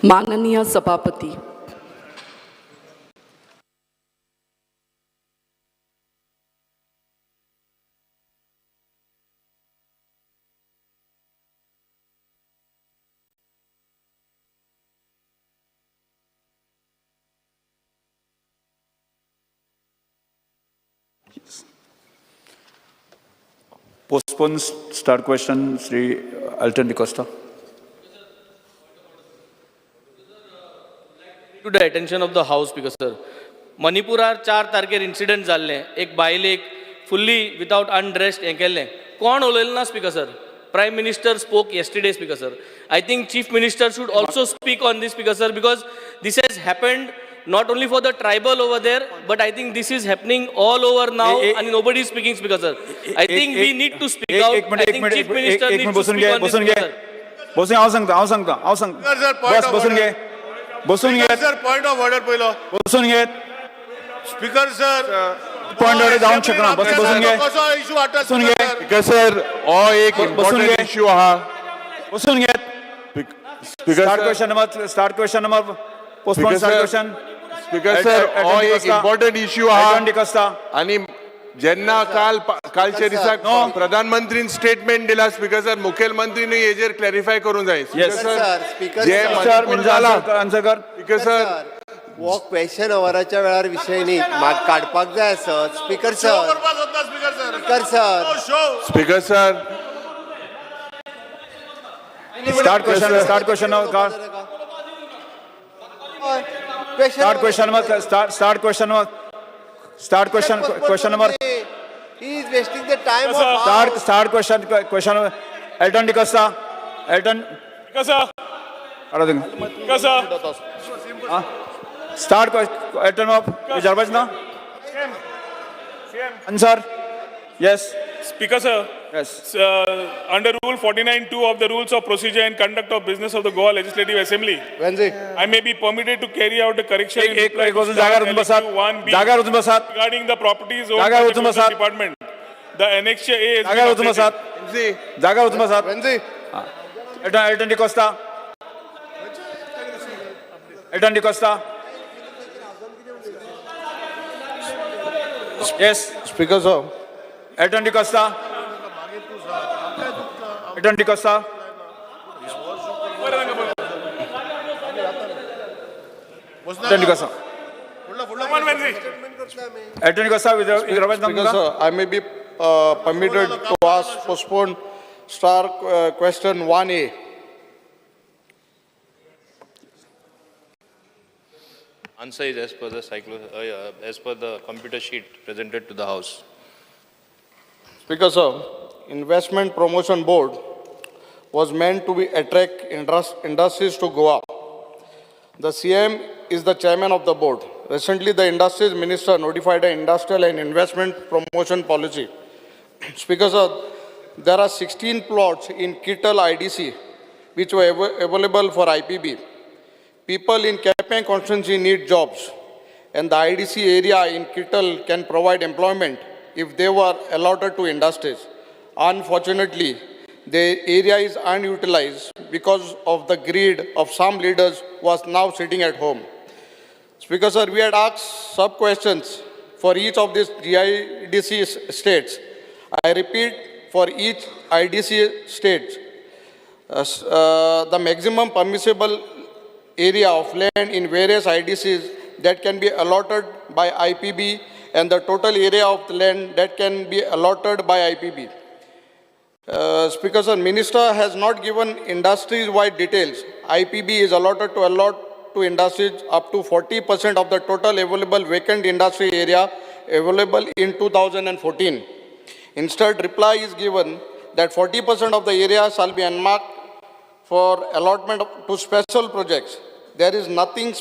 माननीय सभापती, Postpone start question, Sri Alton de Costa. To the attention of the House, because sir, Manipur 4 तारखेर incident जाल्ले, एक बायलेक fully without undressed हे केल्ले. कोण उलयलें ना speaker sir. Prime Minister spoke yesterday speaker sir. I think Chief Minister should also speak on this speaker sir, because this has happened not only for the tribal over there, but I think this is happening all over now and nobody is speaking speaker sir. I think we need to speak out. I think Chief Minister needs to speak on this speaker sir. बसून हांव सांगता बस बसून घे sir point of order पहिलो बसून घे speaker sir point order जावंक शकना बसून घे कसो इशू हाडटा बसून घे स्पीकर सर हो एक इम्पॉर्टंट इशू आहा बसून घे speaker start question number postpone start question speaker sir हो एक इम्पॉर्टंट इशू आहा आणि जेन्ना कालच्या दिसाक प्रधानमंत्रीन स्टेटमेंट दिला स्पीकर सर मुखेलमंत्रीने हेजेर क्लॅरिफाय करूंक जाय स्पीकर सर वो क्वेश्चन अवराच्या वेळार विषय न्ही म्हाका काडपाक जाय आसत speaker sir speaker sir start question start question number he is wasting the time of start question Alton de Costa Alton start Alton of Jarbajna answer yes Speaker sir, yes under Rule 49(2) of the Rules of Procedure and Conduct of Business of the Goa Legislative Assembly, I may be permitted to carry out a correction in reply to star 1B regarding the properties owned by the Tourism Department. The Annexure A is Alton de Costa Alton de Costa yes speaker sir Alton de Costa Alton de Costa Alton de Costa Alton de Costa with Speaker sir, I may be permitted to ask postpone star question 1A. Answer is as per the computer sheet presented to the House. Speaker sir, Investment Promotion Board was meant to attract industries to Goa. The CM is the chairman of the board. Recently, the Industries Minister notified an industrial and investment promotion policy. Speaker sir, there are 16 plots in Kittal IDC which were available for IPB. People in Kapeng constituency need jobs, and the IDC area in Kittal can provide employment if they were allotted to industries. Unfortunately, the area is unutilized because of the greed of some leaders who are now sitting at home. Speaker sir, we had asked sub-questions for each of these GIDC states. I repeat, for each IDC state, the maximum permissible area of land in various IDCs that can be allotted by IPB and the total area of the land that can be allotted by IPB. Speaker sir, Minister has not given industries-wide details. IPB is allotted to allot to industries up to 40% of the total available vacant industry area available in 2014. Instead, reply is given that 40% of the area shall be unmarked for allotment to special projects. There is nothing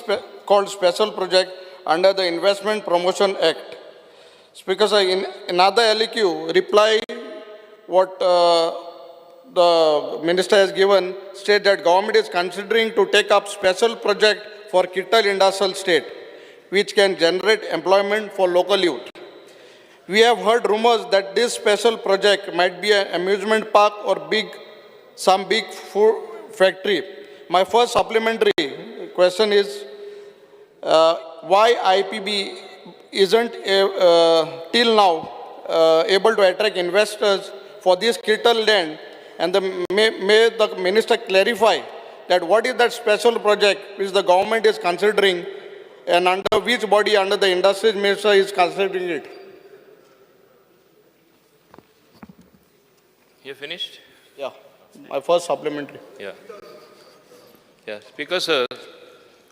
called special project under the Investment Promotion Act. Speaker sir, in another LEQ, reply what the minister has given state that government is considering to take up special project for Kittal Industrial State, which can generate employment for local youth. We have heard rumors that this special project might be an amusement park or some big food factory. My first supplementary question is, why IPB isn't till now able to attract investors for this Kittal land, and may the minister clarify that what is that special project which the government is considering, and under which body under the industries minister is considering it? You finished? Yeah, my first supplementary. Yeah. Yeah, Speaker sir,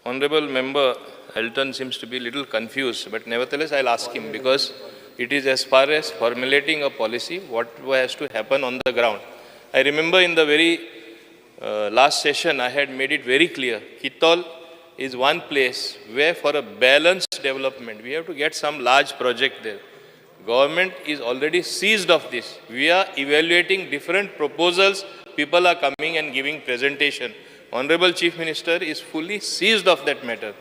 Honorable Member Elton seems to be a little confused, but nevertheless I'll ask him, because it is as far as formulating a policy, what has to happen on the ground. I remember in the very last session I had made it very clear, Kittal is one place where for a balanced development, we have to get some large project there. Government is already seized of this. We are evaluating different proposals. People are coming and giving presentation. Honorable Chief Minister is fully seized of that matter.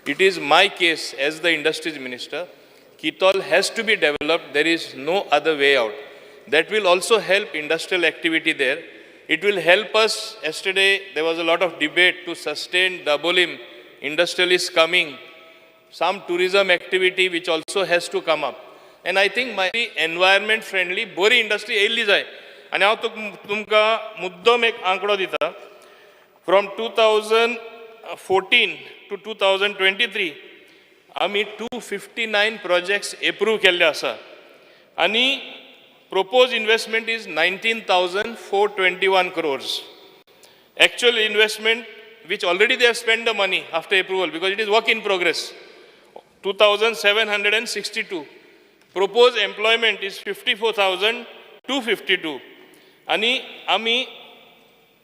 It is my case as the Industries Minister. Kittal has to be developed. There is no other way out. That will also help industrial activity there. It will help us. Yesterday, there was a lot of debate to sustain Dabolim. Industrialists coming. Some tourism activity which also has to come up. And I think my environment friendly, bori industry येयल्ली जाय. आणि हांव तुमकां मुद्दम एक आंकडो दिता. From 2014 to 2023, आमी 259 projects approve केल्ले आसा. आणि proposed investment is 19,421 crores. Actual investment, which already they have spent the money after approval, because it is work in progress, 2,762. Proposed employment is 54,252. आणि आमी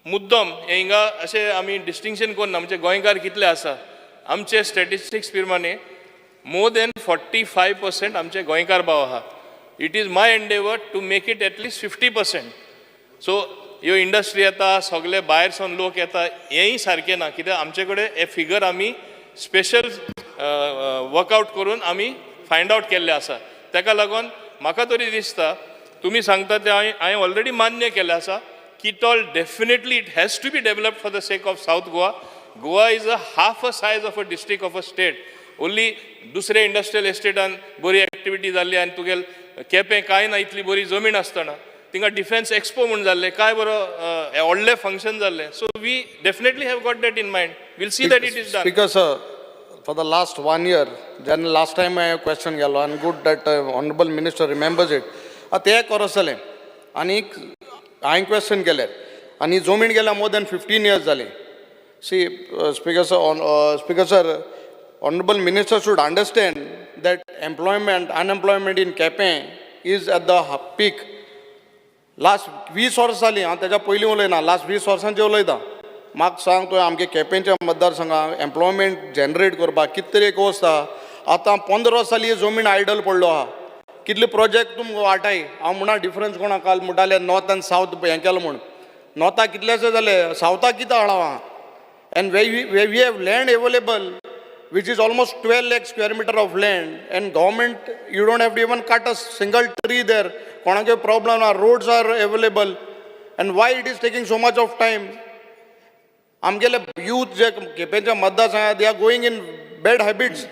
मुद्दम हिंगा अशें आमी डिस्टिंक्शन करून आमचे गोंयकार कितले आसा, आमचे स्टॅटिस्टिक्स प्रमाणे more than 45% आमचे गोंयकार भाव आहा. It is my endeavor to make it at least 50%. So ह्यो इंडस्ट्री येता, सगळे भायर सावन लोक येता, हेंय सारकें ना, कित्याक आमचे कडेन हे फिगर आमी स्पेशल वर्कआउट करून आमी फायंड आउट केल्ले आसा. ताका लागून म्हाका तरी दिसता, तुमी सांगता ते हांवें ऑलरेडी मान्य केलें आसा. Kittal, definitely it has to be developed for the sake of South Goa. Goa is a half a size of a district of a state. Only दुसरे इंडस्ट्रियल एस्टेटान बरी एक्टिविटी जाल्ली आनी तुगेल केपें कांय ना इतली बरी जमीन आसतना थिंगा डिफेन्स एक्सपो म्हूण जाल्ले, काय बरो व्हडले फंक्शन जाल्ले. So we definitely have got that in mind. We'll see that it is done. Speaker sir, for the last 1 year, then last time I have question गेलो, and good that honorable minister remembers it. ते करसले आनी हांवें question केले आनी जमीन गेल्या more than 15 years जाली. See, Speaker sir, honorable minister should understand that unemployment in Kepe is at the peak. Last 20 वर्सां जालीं, हांव तेच्या पयलीं उलयना, लास्ट 20 वर्सांचें उलयता. म्हाका सांग तुवें आमगे केपेंच्या मतदारसंघाक एम्प्लॉयमेंट जनरेट करपाक कितें तरी एक वस्त आहा. आतां 15 वर्सां जालीं जमीन आयडल पडलो आहा. कितले प्रोजेक्ट तुमकां वाटाय, हांव म्हणा डिफरन्स कोणा काल म्हणटाले नॉर्थ आनी सावथ हें केलो म्हूण. नॉर्थाक कितलेशे जाले, सावथाक कितें हाडा आहा. And we have land available which is almost 12 lakh square meter of land, and government, you don't have to even cut a single tree there. Konake problem, our roads are available, and why it is taking so much of time? Amgele youth je kepencha madda sanga, they are going in bad habits.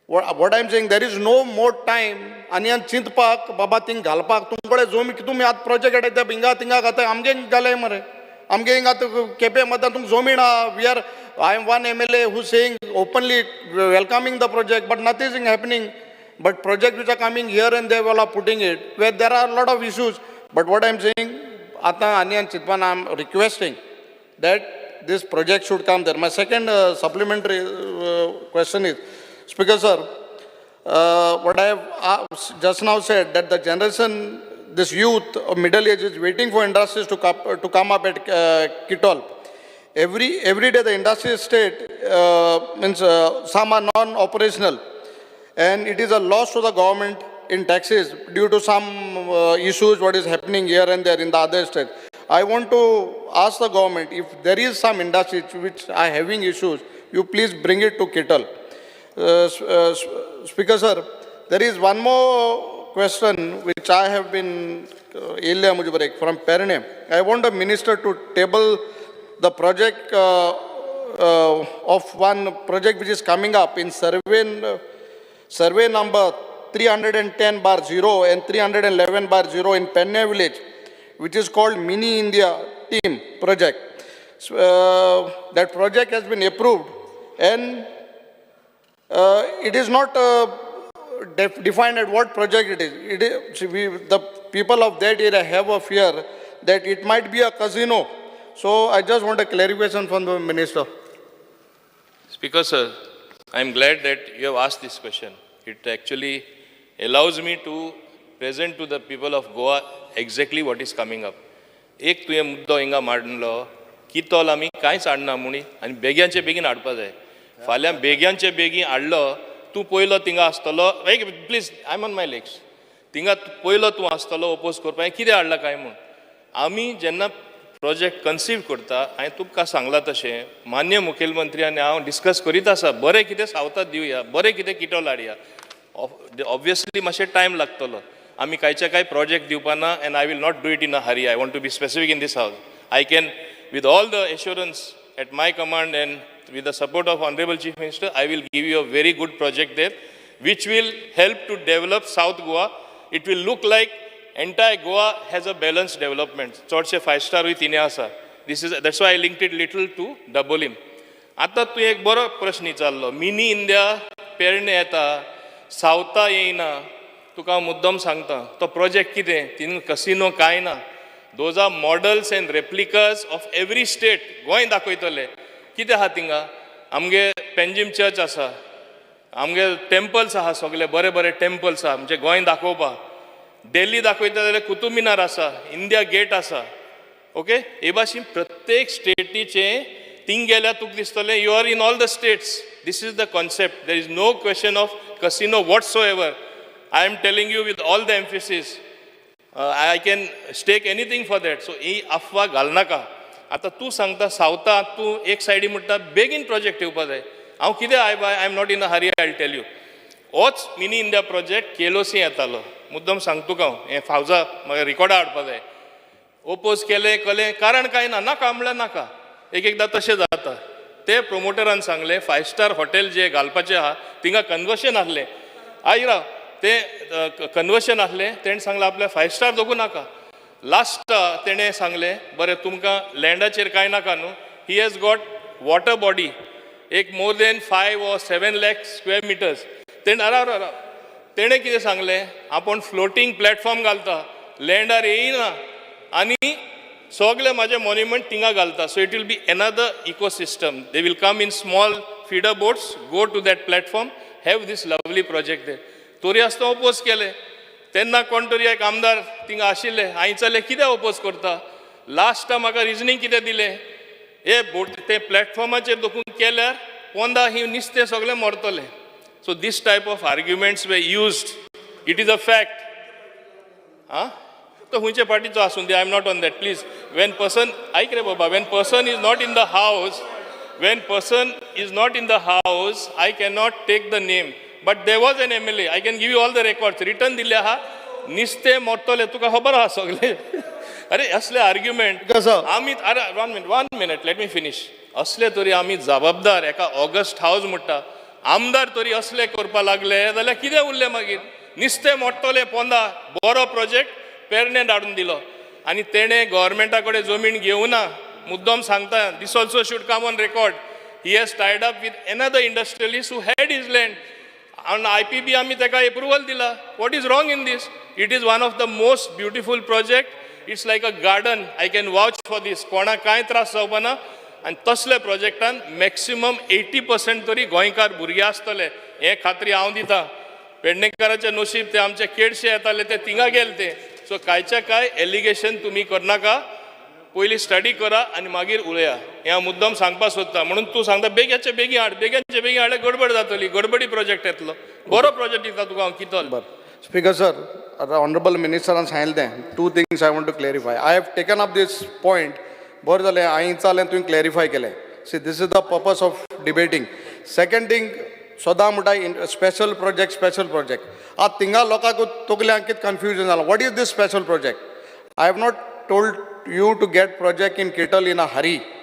What I am saying, there is no more time. Aniyan chintpak baba ting galpak tumkode zomi tum at project at the binga tinga gata amge galay mare. Amge inga to kepe madda tum zomina. We are, I am one MLA who is saying openly welcoming the project, but nothing is happening. But projects which are coming here and there, all are putting it, where there are a lot of issues. But what I am saying, Ata Aniyan Chitpan, I am requesting that this project should come there. My second supplementary question is, Speaker sir, what I have just now said, that the generation, this youth of middle age is waiting for industries to come up at Kittal. Every day the industry state means some are non-operational, and it is a loss to the government in taxes due to some issues what is happening here and there in the other states. I want to ask the government, if there is some industries which are having issues, you please bring it to Kittal. Speaker sir, there is one more question which I have been from Perine. I want the minister to table the project of one project which is coming up in survey number 310/0 and 311/0 in Penne village, which is called Mini India Team Project. So, that project has been approved, and it is not defined at what project it is. The people of that area have a fear that it might be a casino. So I just want a clarification from the minister. Speaker sir, I am glad that you have asked this question. It actually allows me to present to the people of Goa exactly what is coming up. एक तुवें मुद्दो हिंगा मांडलो कितोल आमी कांयच हाडना म्हणून आनी बेग्यांचे बेगीन हाडपा जाय. फाल्यां बेग्यांचे बेगीन हाडलो तूं पयलो थिंगा आसतलो please I am on my legs थिंगा पयलो तूं आसतलो ओपोज करपाक कितें हाडला काय म्हूण आमी जेन्ना प्रोजेक्ट कन्सीव करता हांवें तुमकां सांगलां तशें मान्य मुखेलमंत्री आनी हांव डिस्कस करीत आसा बरें कितें सावतात दिवया बरें कितें किटोल हाडया ऑब्वियसली मातशें टायम लागतलो आमी कांयचे कांय प्रोजेक्ट दिवपाना and I will not do it in a hurry I want to be specific in this house I can with all the assurance at my command and with the support of Honorable Chief Minister, I will give you a very good project there, which will help to develop South Goa. It will look like entire Goa has a balanced development. Chorche 5-star with Ineasa. That's why I linked it little to double him. आता तू एक बरो प्रश्न विचारलो mini India पेरणे येता सावता येयना तुका मुद्दम सांगता तो प्रोजेक्ट कितें तितून कसिनो कांय ना those are models and replicas of every state Goa दाखयतले कितें आहा थिंगा आमगे पेंजीम चर्च आसा आमगे टेम्पल्स आहा सगळे बरे बरे टेम्पल्स आहा म्हणजे गोंय दाखोवपाक दिल्ली दाखयता जाल्यार कुतुब मिनार आसा इंडिया गेट आसा ओके हे भाशेन प्रत्येक स्टेटीचे थिंग गेल्यार तुका दिसतलें you are in all the states this is the concept there is no question of casino whatsoever I am telling you with all the emphasis I can stake anything for that. So, ही अफवा घाल नाका. आता तू सांगता सावता तू एक सायडी म्हणटा बेगीन प्रोजेक्ट येवपा जाय. हांव कितें I am not in a hurry I will tell you. होच मिनी इंडिया प्रोजेक्ट केलोसी येतालो. मुद्दम सांग तुका हें फावजा म्हाका रिकॉर्डां हाडपा जाय. ओपोज केलें कारण कांय ना नाका म्हणल्यार नाका. एकदां तशें जाता. ते प्रोमोटरान सांगलें 5-स्टार हॉटेल जे घालपाचें आहा थिंगा कन्वर्शन आहलें. आयरा ते कन्वर्शन आहलें तेणें सांगलें आपल्या 5-स्टार दोगू नाका लास्ट तेणें सांगलें बरें तुमकां लँडाचेर कांय नाका न्हू he has got water body एक more than 5 or 7 lakh square meters तेणें कितें सांगलें आपूण फ्लोटींग प्लॅटफॉर्म घालता लँडार येयना आनी सगळे म्हाजे मॉन्युमेंट थिंगा घालता so it will be another ecosystem they will come in small feeder boats go to that platform have this lovely project there तोरी आसता ओपोज केले तेन्ना कोण तरी एक आमदार थिंगा आशिल्ले हांवें विचारलें कित्याक ओपोज करता लास्ट म्हाका रिजनींग कितें दिलें हे बोट ते प्लॅटफॉर्माचेर दोखून केल्यार पोंदा ही नुस्तें सगळें मरतलें so this type of arguments we used it is a fact आं तो खंयचे पार्टीचो आसूं दी I am not on that please when person आयक रे बाबा when person is not in the house when person is not in the house I cannot take the name But there was an MLA. I can give you all the records. Written दिले आहा. निस्ते मोरतले तुका खबर आहा सगळे. अरे असले argument. आमी अरे 1 minute. Let me finish. असले तरी आमी जबाबदार एका ऑगस्ट हाऊस म्हणटा. आमदार तरी असले करपा लागले जाल्यार कितें उरलें मागीर निस्ते मोरतले पोंदा बरो प्रोजेक्ट पेरणे धाडून दिलो आनी तेणे गव्हर्मेंटा कडेन जमीन घेवना मुद्दम सांगता this also should come on record he has tied up with another industrialist who had his land and IPB आम्ही तेका अप्रुवल दिला what is wrong in this it is one of the most beautiful project it's like a garden I can vouch for this कोणा कांय त्रास जावपाना आनी तसले प्रोजेक्टान maximum 80% तरी गोंयकार भुरगे आसतले हे खात्री हांव दिता पेडणेकाराचे नशीब ते आमचे केडशे येताले ते थिंगा गेले ते सो कांयचे कांय एलिगेशन तुमी करनाका पयलीं स्टडी करा आनी मागीर उलया हें हांव मुद्दम सांगपाक सोदता म्हणून तूं सांगता बेग्याचे बेगीन हाड बेग्याचे बेगीन हाडल्यार गडबड जातली गडबडी प्रोजेक्ट येतलो बरो प्रोजेक्ट दिता तुका हांव कितल स्पीकर सर ऑनरेबल मिनिस्टरान सांगिल्लें 2 things I want to clarify I have taken up this point बरें जालें हांवें जालें तुवें क्लॅरिफाय केलें see this is the purpose of debating second thing सदां म्हणटा स्पेशल प्रोजेक्ट आतां थिंगा लोकांक तकल्यांक कितें कन्फ्युजन जालां what is this special project I have not told you to get project in Kittle in a hurry.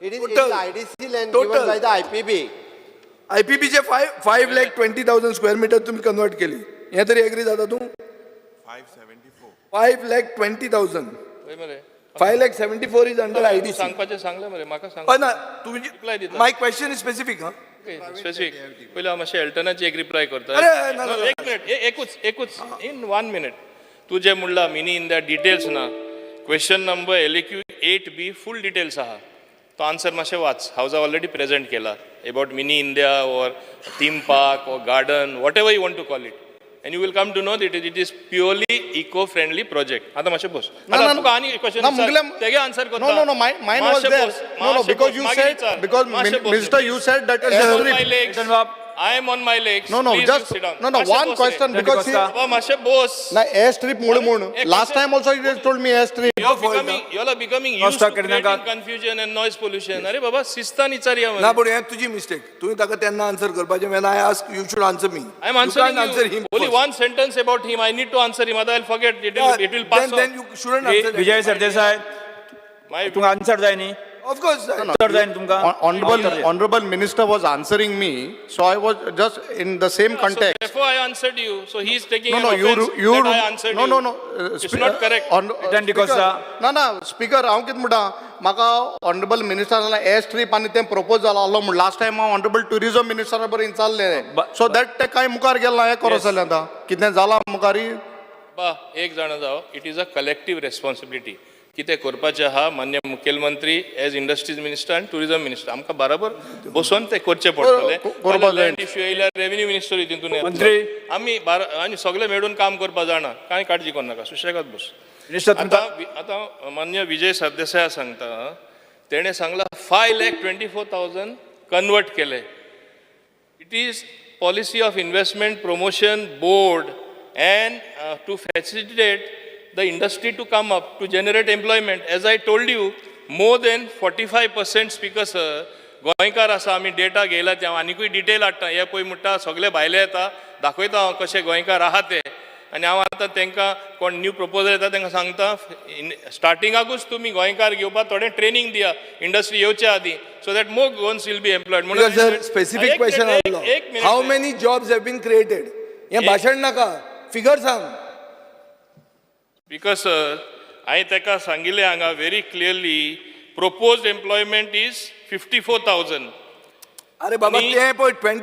It is Total. IDC land Total. given by the IPB. IPB चे 5,20,000 square metre तुम्ही convert केली. हे तरी agree जाता तू? 5,20,000. पळय मरे 5,74 is under IDC. सांगपाचें सांगलें मरे म्हाका सांग ना तुम्ही माय क्वेश्चन इज स्पेसिफिक हा. स्पेसिफीक पयलीं हांव मातशें एल्टनाची एक रिप्लाय करता. अरे, ना, ना, एक मिनिट एकूच इन 1 मिनिट. तू जे म्हणला मिनी इंडिया डिटेल्स ना question number LAQ 8B full details आहा तो आन्सर मातशें वाच. हांव ऑलरेडी प्रेझेंट केला about mini India or theme park or garden whatever you want to call it. And you will come to know that it is purely eco-friendly project. आता मातशें बस. आता तुका आनी क्वेश्चन तेगे answer करता. No, mine was there. No, because you said, because Minister, you said that I am on my legs. I am on my legs. No, Please just, sit down. no, one question, because see, मातशें बस. na airstrip मुळे last time also you just told me airstrip. You all are becoming used to creating confusion and noise pollution. अरे बाबा शिस्तान विचारया ना पण हे तुझी mistake. तुम्ही ताका त्यांना आन्सर करपाचें. When I ask, you should answer me. I am answering you. Answer him Only first. one sentence about him. I need to answer him. Otherwise I'll forget. It will pass Then you shouldn't answer. that. Vijay Sardesai my तुमका answer जाय न्ही? Of course. Answer जाय न्ही तुमका? Honorable Minister was answering me, so I was just in the same So context. therefore I answered you. So he is taking No, an no, offense you, that I answered you. no. It's not correct. Then because ना speaker हांव कितें म्हणटा म्हाका honourable मिनिस्टरान air strip आनी तें propose जाला आसलो म्हण लास्ट टायम हांव ऑनरेबल टुरिझम मिनिस्टरा बरोबर चालले सो दॅट ते कांय मुखार गेलें ना हें करो जालें आतां कितें जाला मुखारी. बा एक जाण जावं it is a collective responsibility. कितें करपाचें आहा मान्य मुखेलमंत्री एज इंडस्ट्रीज मिनिस्टर आनी टुरिझम मिनिस्टर आमकां बराबर बसून तें करचें पडटलें. इश्यू येयल्यार रेव्हेन्यू मिनिस्टर तितून मंत्री आमी सगळे मेळून काम करपा जाणा कांय काळजी करू नाका सुशेगाद बस. आतां मान्य विजय सरदेसाय सांगता तेणें सांगला 5,24,000 कन्वर्ट केले. It is policy of investment promotion board and to facilitate the industry to come up, to generate employment. As I told you, more than 45% speaker sir, गोंयकार आसा आमी डेटा घेयला ते हांव आनिकूय डिटेल हाडटा. हे पळय म्हणटा सगळे भायले येता दाखयता हांव कशे गोंयकार आहा ते. आनी हांव आतां तांकां कोण न्यू प्रपोजल येता तांकां सांगता स्टार्टिंगाकूच तुमी गोंयकार घेवपाक थोडें ट्रेनिंग दिया इंडस्ट्री येवच्या आदीं so that more Goans will be employed. म्हणून सर स्पेसिफिक क्वेश्चन आसलो. How many jobs have been created. हे भाशण नाका फिगर सांग. Because हांवें ताका सांगिल्लें हांगा very clearly proposed employment is 54,000. अरे बाबा ते पळय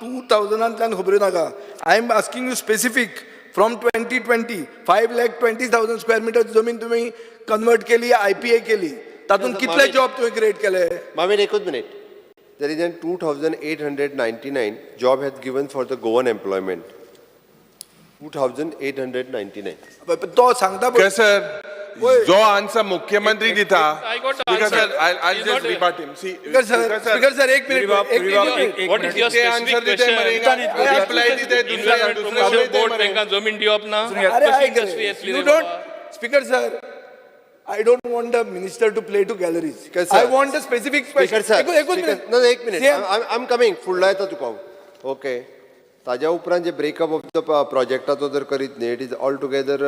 2000 खबर नाका. I am asking you specific from 2020 5,20,000 square metre जमीन तुम्ही कन्वर्ट केली IPA केली तातूंत कितले जॉब तुम्ही क्रिएट केले. Mamin, एकूच minute. There is 2,899 job has given for the Goan employment. 2,899. तो सांगता पळय. सर जो आन्सर मुख्यमंत्री दिता I got the Speaker answer. sir, I'll He's just not- rebut him. See, speaker sir एक मिनिट What is your ते specific answer दिते question? मरे रिप्लाय दिते दुसऱ्या Investment promotion board तांकां जमीन दिवप ना. अरे कशी industry येतली यू रे डोंट बाबा? Speaker sir I don't want the minister to play to galleries. Speaker sir. I want the specific Speaker sir. एकूच Speaker- मिनिट. No, एक मिनिट. I'm coming. फुडलो येता तुका हांव. ओके. ताज्या उपरांत जे ब्रेकअप ऑफ द प्रोजेक्टाचो जर करीत न्ही it is all together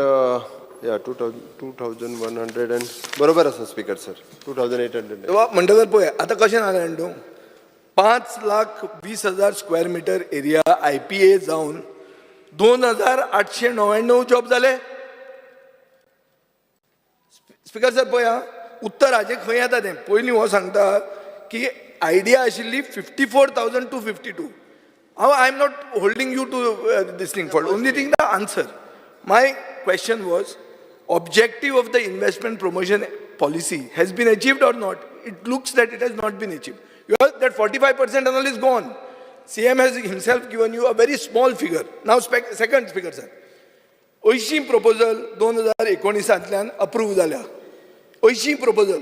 2,100 and बरोबर आसा स्पीकर सर 2,800. म्हणटकर पळय आतां कशें जालें न्हू 5,20,000 स्क्वेअर मीटर एरिया IPA जावन 2,899 जॉब जाले. स्पीकर सर पळय आं उत्तर हाजें खंय येता तें पयलीं हो सांगता की आयडिया आशिल्ली 54,252. I am not holding you to this thing for only thing the answer. My question was objective of the investment promotion policy has been achieved or not. It looks that it has not been achieved. You have that 45% and all is gone. CM has himself given you a very small figure. Now second speaker sir. 80 proposal 2019 approve जाल्या. 80 proposal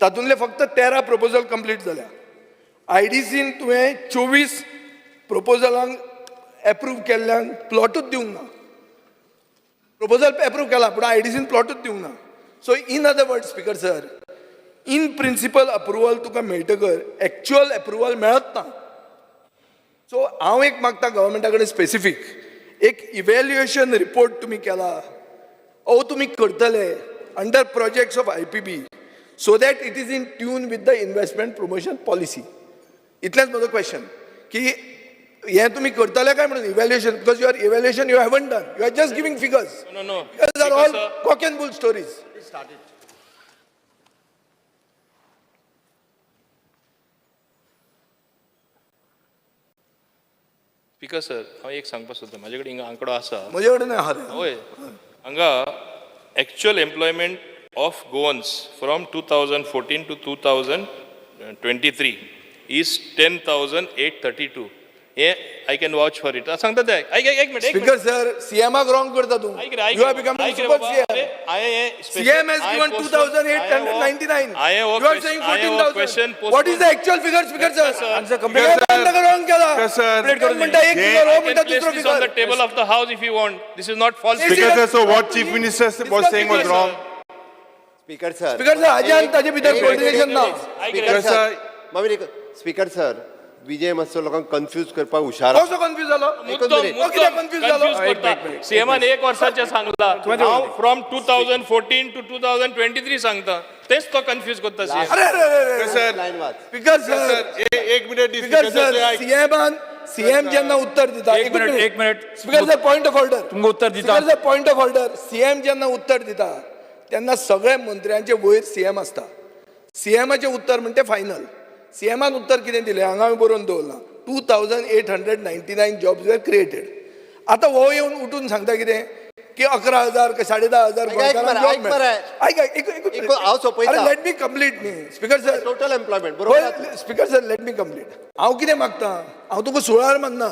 तातूंतले फक्त 13 proposal complete जाल्या. IDCन तुवें 24 proposalaंक approve केल्ल्यांक प्लॉटूच दिवंक ना. Proposal approve केला पूण IDCन प्लॉटूच दिवंक ना. So in other word speaker sir in principle approval तुका मेळटकर एक्चुअल अप्रुवल मेळत ना. सो हांव एक मागता गव्हर्मेंटा कडेन स्पेसिफीक एक इव्हॅल्युएशन रिपोर्ट तुमी केला तुमी करतले under projects of IPB so that it is in tune with the investment promotion policy. इतलेंच म्हजो क्वेश्चन की हे तुम्ही करतले काय म्हणून evaluation, because your evaluation you haven't done, you are just giving figures. No. These are all cock and bull stories. Speaker sir, हांव एक सांगपाक सोदता, म्हाजे कडेन हिंगा आंकडो आसा. म्हजे कडेन आहा रे. होय, हांगा actual employment of Goans from 2014 to 2023 is 10,832. हे I can vouch for it. सांगता ते एक minute. Speaker sir, CM wrong करता तू. You are becoming super CM. CM has given 2,899. You are saying 14,000. What is the actual figure, Speaker sir? Answer complete. Wrong केला. म्हणता एक figure हो, म्हणता दुसरा This is on the figure. table of the house if you want. This is not false. Speaker sir, so what Chief Minister was saying was wrong. Speaker sir. Speaker sir, हाजे आनी ताजे भितर coordination ना. Speaker sir. Speaker sir. विजय मातसो लोकांक confuse करपाक हुशार. कसो कन्फ्यूज जालो? कित्याक कन्फ्यूज जालो? सीएमान 1 वर्षाचे सांगला, हांव फ्रॉम 2014 to 2023 सांगता, तेच तो कन्फ्यूज करता. अरे लाईन वाच. स्पीकर सर, एक मिनिट. स्पीकर सर, सीएम जेन्ना उत्तर दिता, एक minute. Speaker sir point of order. तुमकां उत्तर दिता. Speaker sir point of order. CM जेन्ना उत्तर दिता तेन्ना सगळे मंत्र्यांचे वयर सीएम आसता. सीएमाचे उत्तर म्हणते फायनल. सीएमान उत्तर कितें दिलें हांगा हांवें बरोवन दवरलां. 2,899 जॉब्स वेर क्रिएटेड. आतां हो येवन उठून सांगता कितें की 11,000 का 10,500 हांव सोंपयता. लेट मी कंप्लीट न्ही. स्पीकर सर, टोटल एम्प्लॉयमेंट बरोबर. Speaker sir, let me complete. हांव कितें मागता, हांव तुका 16 मागना.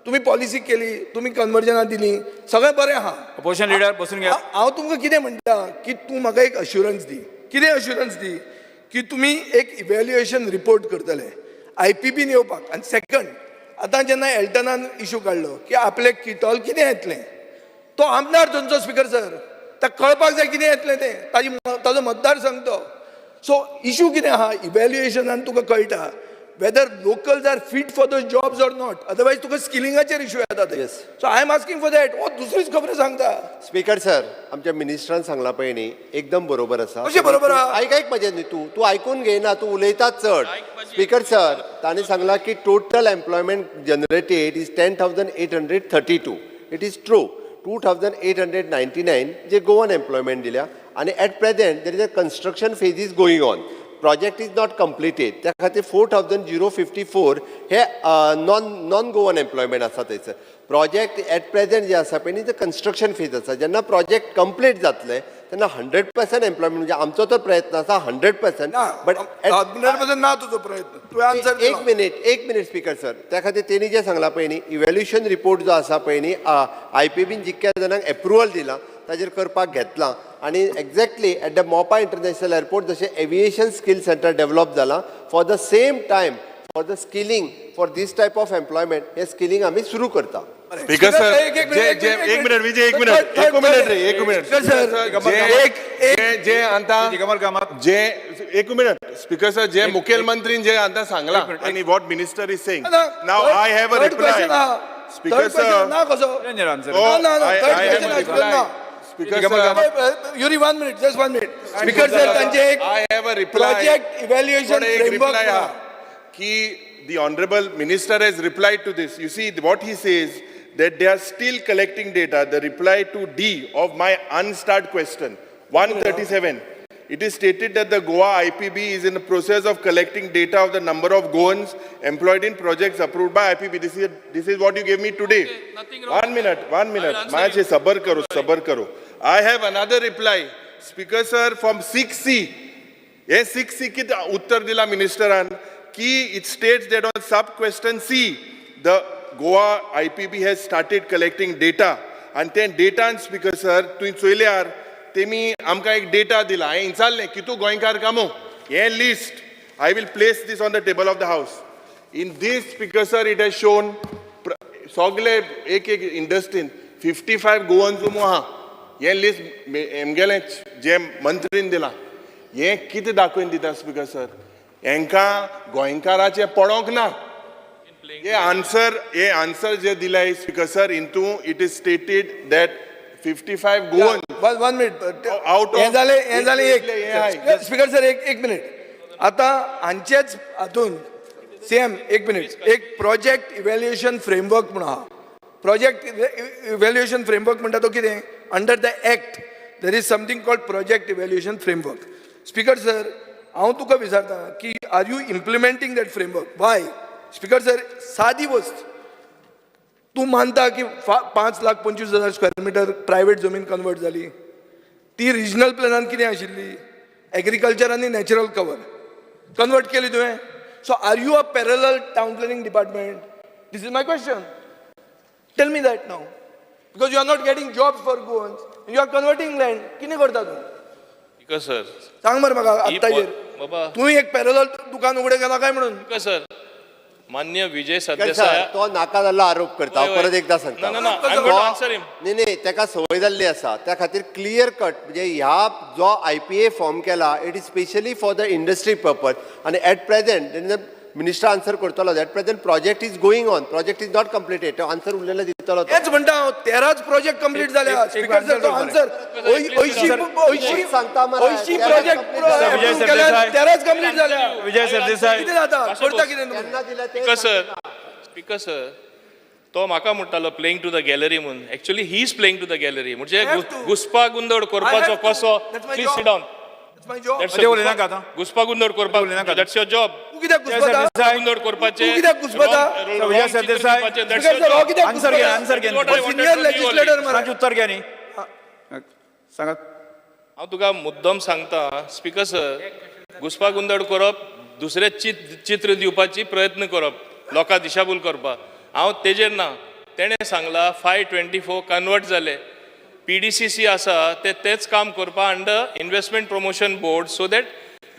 तुम्ही पॉलिसी केली, तुम्ही कन्वर्जनां दिली, सगळें बरें आहा. अपोजिशन लीडर बसून घ्या. हांव तुमकां कितें म्हणटा की तूं म्हाका एक अश्युरन्स दी. कितें अश्युरन्स दी की तुम्ही एक इव्हॅल्युएशन रिपोर्ट करतले IPBन येवपाक. आनी सेकंड, आतां जेन्ना एल्टनान इशू काडलो की आपले किटॉल कितें येतलें, तो आमदार थंयचो. स्पीकर सर, ताका कळपाक जाय कितें येतलें तें, ताजो मतदार संघ तो. सो इशू कितें आहा, इव्हॅल्युएशनान तुका कळटा whether locals are fit for those jobs or not. Otherwise तुका स्किलिंगाचेर इशू येता ते. So I am asking for that. हो दुसरीच खबरो सांगता. स्पीकर सर, आमच्या मिनिस्टरान सांगला पळय न्ही, एकदम बरोबर आसा. कशें बरोबर आहा? आयक म्हजें न्ही, तूं आयकून घेयना, तूं उलयताच चड. स्पीकर सर, तांणी सांगला की total employment generated is 10,832. It is true. 2,899 जे गोवन एम्प्लॉयमेंट दिल्या, आनी at present there is a construction phase is going on. project is not completed. त्या खातीर 4,054 हे नॉन गोवन एम्प्लॉयमेंट आसा थंयसर. प्रोजेक्ट एट प्रेझेंट जे आसा पळय न्ही, ते कन्स्ट्रक्शन फेज आसा. जेन्ना प्रोजेक्ट कंप्लीट जातले तेन्ना 100% एम्प्लॉयमेंट, म्हणजे आमचो तो प्रयत्न आसा 100%. बट 100% ना तुजो प्रयत्न. तूं आन्सर एक मिनिट स्पीकर सर. त्या खातीर तेणी जे सांगला पळय न्ही, इव्हॅल्युएशन रिपोर्ट जो आसा पळय न्ही, IPBन जितक्या जाणांक एप्रुवल दिला ताजेर करपाक घेतला. आणि exactly at the Mopa international airport जशें एव्हिएशन स्किल सेंटर डेव्हलप जाला, for the same time for the skilling for this type of employment हे स्किलिंग आमी सुरू करता. स्पीकर सर, एक मिनिट विजय, एक मिनिट जे आतां जे एक मिनिट स्पीकर सर, जे मुखेलमंत्रीन जे आतां सांगला आनी what minister is saying now, I have a reply. Speaker sir, ना कसो Speaker sir, Yuri, 1 minute, just 1 minute. Speaker sir, I have a reply. Project evaluation framework. The Honorable Minister has replied to this. You see, what he says, that they are still collecting data. The reply to D of my unstarred question, 137. It is stated that the Goa IPB is in the process of collecting data of the number of Goans employed in projects approved by IPB. This is what you gave me today. Okay, nothing wrong. One minute. Mache sabar karo. I have another reply, Speaker sir, from 6C. Yes, 6C ki uttar dila ministeran ki it states that on sub question C, the Goa IPB has started collecting data. And then data and Speaker sir, tu soilyar तेमी आमकां एक data दिला. हांवें विचारलें कितू गोंयकार कामो, हें list I will place this on the table of the house. In this, Speaker sir, it has shown सगळे एक इंडस्ट्रीन 55 गोवन्स उमो आहा. हें लिस्ट हेमगेलें जे मंत्रीन दिलां. हें कितें दाखोवन दिता स्पीकर सर? हांकां गोंयकाराचें पडोंक ना. हे आन्सर जे दिलाय speaker sir, into it is stated that 55 Goans one minute Out of- हे झाले हे आहे. एक स्पीकर सर एक मिनिट आता हांचेच हातून सेम एक मिनिट एक प्रोजेक्ट इव्हॅल्युएशन फ्रेमवर्क म्हणून आहा प्रोजेक्ट इव्हॅल्युएशन फ्रेमवर्क म्हणटा तो कितें under the act there is something called project evaluation framework speaker sir हांव तुका विचारता की are you implementing that framework why speaker sir सादी वस्त तूं मानता की 5,25,000 स्क्वेअर मिटर प्रायव्हेट जमीन कन्वर्ट जाली ती रिजनल प्लॅनान कितें आशिल्ली एग्रीकल्चर आनी नॅचरल कवर कन्वर्ट केली तुवें so are you a parallel town planning department this is my question tell me that now because you are not getting jobs for Goans you are converting land कितें करता तूं because sir सांग मरे म्हाका आत्ता बाबा तुवें एक पॅरलल दुकान उगडें केला काय म्हणून बिकॉज सर मान्य विजय सर, सरदेसाय तो नाका जाल्लो आरोप करता हांव परत एकदा सांगता ना I am going to answer him नाही ताका संवय जाल्ली आसा त्या खातीर क्लियर कट म्हणजे ह्या जो IPA फॉर्म केला it is specially for the industry purpose आणि एट प्रेझेंट मिनिस्टर आन्सर करतलो at present project is going on project is not completed तो आन्सर उरलेलो दितलो तो. तेच म्हणटा हांव 13च प्रोजेक्ट कंप्लीट जाल्या स्पीकर सर तो आन्सर सांगता मरे. 80 प्रोजेक्ट केल्या 13च कंप्लीट जाल्या विजय सरदेसाय कितें जाता करता कितें तुमी केन्ना दिला ते स्पीकर सर तो म्हाका म्हणटालो प्लेइंग टू द गॅलरी म्हणून actually he is playing to the gallery म्हणजे I have to. घुसपा गुंदड करपाचो कसो That's my please job. Sit down That's my job. उलयनाका आतां. घुसपा गुंदड करपाक दॅट्स युअर जॉब तूं कित्याक घुसपता सरदेसाय. गुंदड करपाचे तू कित्याक घुसपता? विजय सरदेसाय. स्पीकर सर हो कित्याक आन्सर घे आन्सर घे सिनियर लेजिस्लेटर मरे तांचे उत्तर घे न्ही सांगात हांव तुका मुद्दम सांगता स्पीकर सर घुसपा गुंदड करप दुसरे चित्र दिवपाची प्रयत्न करप लोकांक दिशाभूल करपाक हांव तेजेर ना तेणें सांगला 524 कन्वर्ट जाले PDCC आसा तेच काम करपा under investment promotion board so that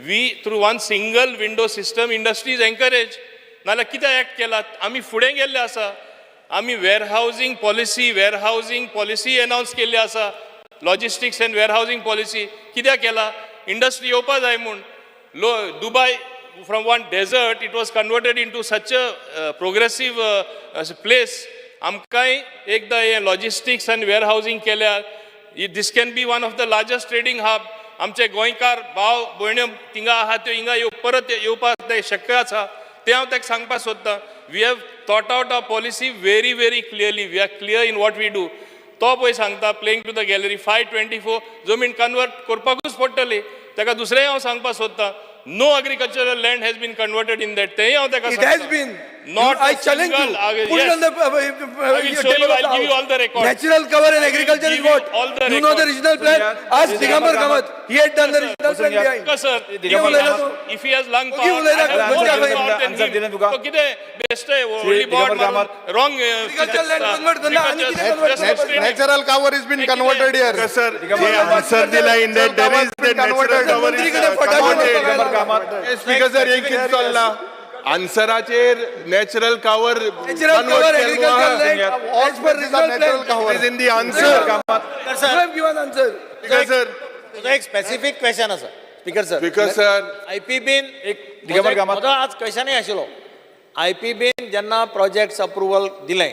we through one single window system industries encourage नाल्यार कितें एक्ट केला आमी फुडें गेल्ले आसा आमी वेअरहावजींग पॉलिसी अनाउन्स केल्ली आसा लॉजिस्टिक्स एंड वेअरहावजींग पॉलिसी कित्याक केला इंडस्ट्री येवपा जाय म्हूण Dubai from one desert it was converted into such a progressive place आमकांय एकदां हे लॉजिस्टिक्स आनी वेअरहावजींग केल्यार this can be one of the largest trading hub आमचे गोंयकार भाव भयण्यो थिंगा आहा त्यो हिंगा परत येवपाक शक्य आसा तें हांव ताका सांगपाक सोदतां we have thought out a policy very very clearly we are clear in what we do तो पळय सांगता प्लेइंग टू द गॅलरी 524 जमीन कन्वर्ट करपाकूच पडटली ताका दुसरेंय हांव सांगपाक सोदतां no agricultural land has been converted in that तेंय हांव ताका It has been. Not I a challenge you. single- Put it on the I will show you. I'll give you all the records. Natural cover and agriculture is give you what? all the You know the records. regional plan? Ask Digambar Kamath. He had done the regional plan behind. Because sir, if he has lung Okay, power, उलयला I have का? more answer lung दिला power than answer him. दिला तुका. तो कितें best आहे only Digambar board Kamat. wrong Agricultural land convert करना आणि किती convert करना? Natural cover has been converted here. Sir, the answer दिला in that there is the natural cover is मंत्रीकडे फटाफट converted. कामात. स्पीकर सर एक कितें चल्ला आन्सराचेर natural cover Natural cover, agricultural land, as per regional plan. Is in the answer You have given answer. Speaker sir तुझा एक specific question आसा speaker sir speaker sir IPBन दिगंबर कामत. म्हजो आज क्वेश्चनय आशिल्लो IPBन जेन्ना प्रोजेक्ट्स अप्रुवल दिलें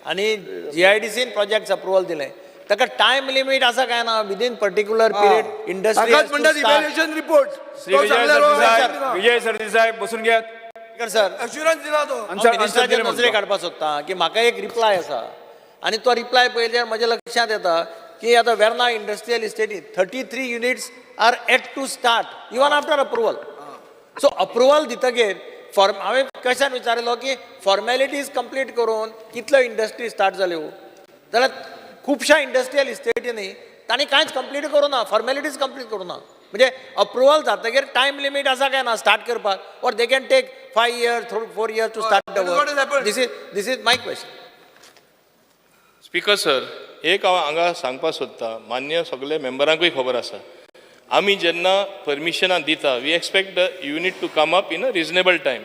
आनी GIDCन प्रोजेक्ट्स अप्रुवल दिलें ताका टायम लिमीट आसा काय ना विदीन पर्टिक्युलर पिरियड इंडस्ट्री हाकाच म्हणटात इव्हॅल्युएशन रिपोर्ट श्री विजय सरदेसाय विजय सरदेसाय बसून घ्या स्पीकर सर अश्युरन्स दिला तो मिनिस्टराचे नजरे काडपाक सोदता की म्हाका एक रिप्लाय आसा आनी तो रिप्लाय पळयल्यार म्हज्या लक्षांत येता की आतां वेर्ना इंडस्ट्रियल इस्टेटीन 33 units are yet to start even after approval so approval दितगेर हांवें क्वेश्चन विचारिल्लो की फॉर्मेलिटीज कंप्लीट करून कितल्यो इंडस्ट्री स्टार्ट जाल्यो जाल्यार खुबशा इंडस्ट्रियल इस्टेटींनी तांणी कांयच कंप्लीट करूं ना फॉर्मेलिटीज कंप्लीट करूं ना म्हणजे अप्रुवल जातगीर टायम लिमीट आसा काय ना स्टार्ट करपाक or they can take 5 years 4 years to start the work this is my question speaker sir एक हांव हांगा सांगपाक सोदतां मान्य सगळे मेंबरांकूय खबर आसा आमी जेन्ना परमिशनां दिता we expect the unit to come up in a reasonable time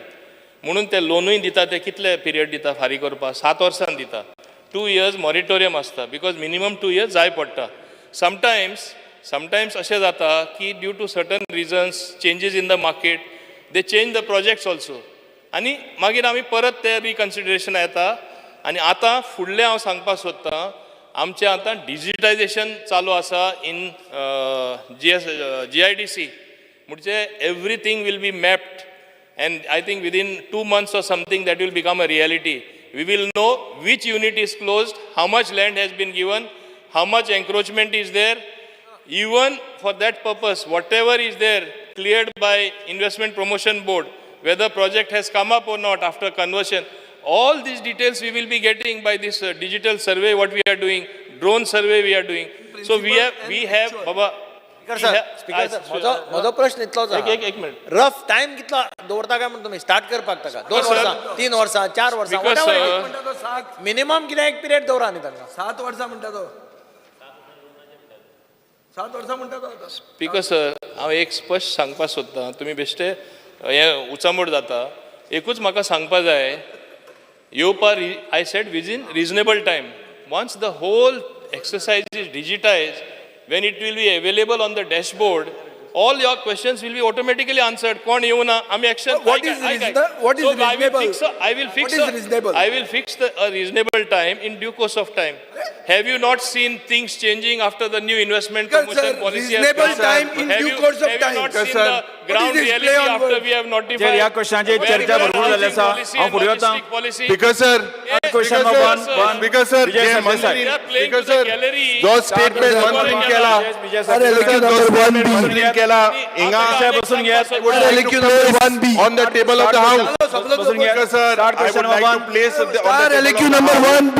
म्हणून ते लोनूय दिता ते कितले पिरियड दिता फारीक करपाक 7 वर्सां दिता 2 years मॉरिटोरियम आसता बिकॉज मिनिमम 2 years जाय पडटा समटायम्स अशें जाता की due to certain reasons changes in the market they change the projects also आनी मागीर आमी परत ते रिकन्सिडरेशन येता आनी आतां फुडलें हांव सांगपाक सोदतां आमचें आतां डिजिटायझेशन चालू आसा इन GIDC म्हणजे everything will be mapped and I think within 2 months or something that will become a reality. We will know which unit is closed, how much land has been given, how much encroachment is there. Even for that purpose, whatever is there cleared by Investment Promotion Board, whether project has come up or not after conversion, all these details we will be getting by this digital survey what we are doing, drone survey we are doing. So we have Baba. Speaker sir म्हजो प्रश्न इतलोच एक minute. Rough time कितलो दवरता काय म्हणून तुम्ही start करपाक ताका 2 वर्सां 3 वर्सां 4 वर्सां Because, मिनिमम कितें एक पिरियड दवरा न्ही तांकां 7 वर्सां म्हणटा तो 7 वर्सां म्हणटा तो स्पीकर सर हांव एक स्पश्ट सांगपाक सोदतां तुमी बेश्टे हें उचामोड जाता एकूच म्हाका सांगपा जाय येवपाक आय सेड विजीन reasonable time once the whole exercise is digitized when it will be available on the dashboard all your questions will be automatically answered कोण येवना आमी action What is reasonable? I will fix a reasonable time in due course of time. Have you not seen things changing after the new investment promotion policy has reasonable come? time in due course of Have time. you not seen Sir, the ground what is this reality play on after words? we have notified? ह्या क्वेश्चनाची चर्चा भरपूर जाली आसा हांव फुडें वतां speaker sir question number 1 speaker sir Vijay J Sardesai. मंत्री speaker sir जो स्टेटमेंट मंत्रीन केला विजय अरे सरदेसाई. लेकिन जो number स्टेटमेंट 1B. मंत्रीन केला हिंगा विषय बसून घ्या. LQ number 1B. on the table of the house. बसून घ्या. Speaker sir, Start I question would like number to place on the Star table LQ of the number house. 1B.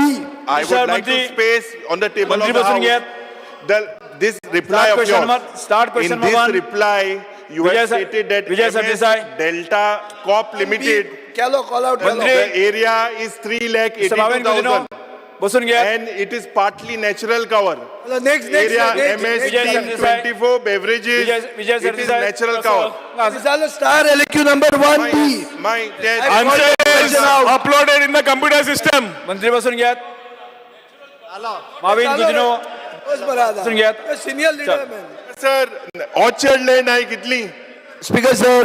I would like to space on the table of मंत्री the बसून घ्या. house. This reply Start of question yours. number- start question In number this one. reply, you Vijay have sir- stated that Vijay MS Sardesai. Delta Corp Limited, केलो call out केलो. मंत्री- the area is सभावेन Gudino 3,82,000 बसून घ्या. and it is partly natural cover. Next Area next MS Vijay team Sardesai. 24 beverages, Vijay it is Sardesai. natural cover. Zalo Star LQ number 1B. My Answer is uploaded in the computer system. मंत्री बसून घ्या. माविन गुदिनो बस बरं आता. बसून घ्या. Senior leader man. sir, orchard lane आहे कितली? Speaker sir,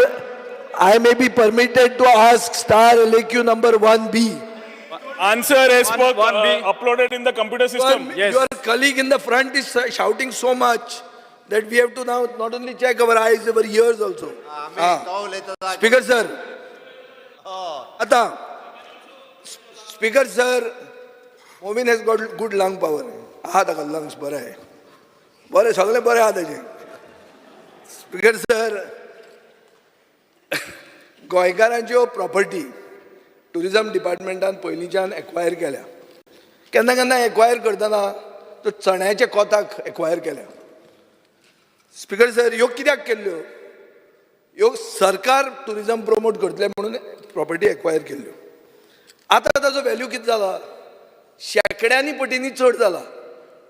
I may be permitted to ask Star LQ number 1B. Answer as per 1B. uploaded in the computer system. Yes. Your colleague in the front is shouting so much that we have to now not only check our eyes, our ears also. Speaker sir, आता Speaker sir, Movin has got good lung power. आहा ताका lungs बरे आहे. बरे सगळे बरे आहा ताचे. Speaker sir, गोंयकारांच्यो प्रॉपर्टी टुरिझम डिपार्टमेंटान पयलींच्यान एक्वायर केल्या. केन्ना केन्ना एक्वायर करतना तो चण्याच्या कोताक एक्वायर केल्या. स्पीकर सर ह्यो कित्याक केल्ल्यो? ह्यो सरकार टुरिझम प्रमोट करतले म्हणून प्रॉपर्टी एक्वायर केल्ल्यो. आतां ताजो व्हॅल्यू कितें जाला? शेकड्यांनी पटींनी चड जाला.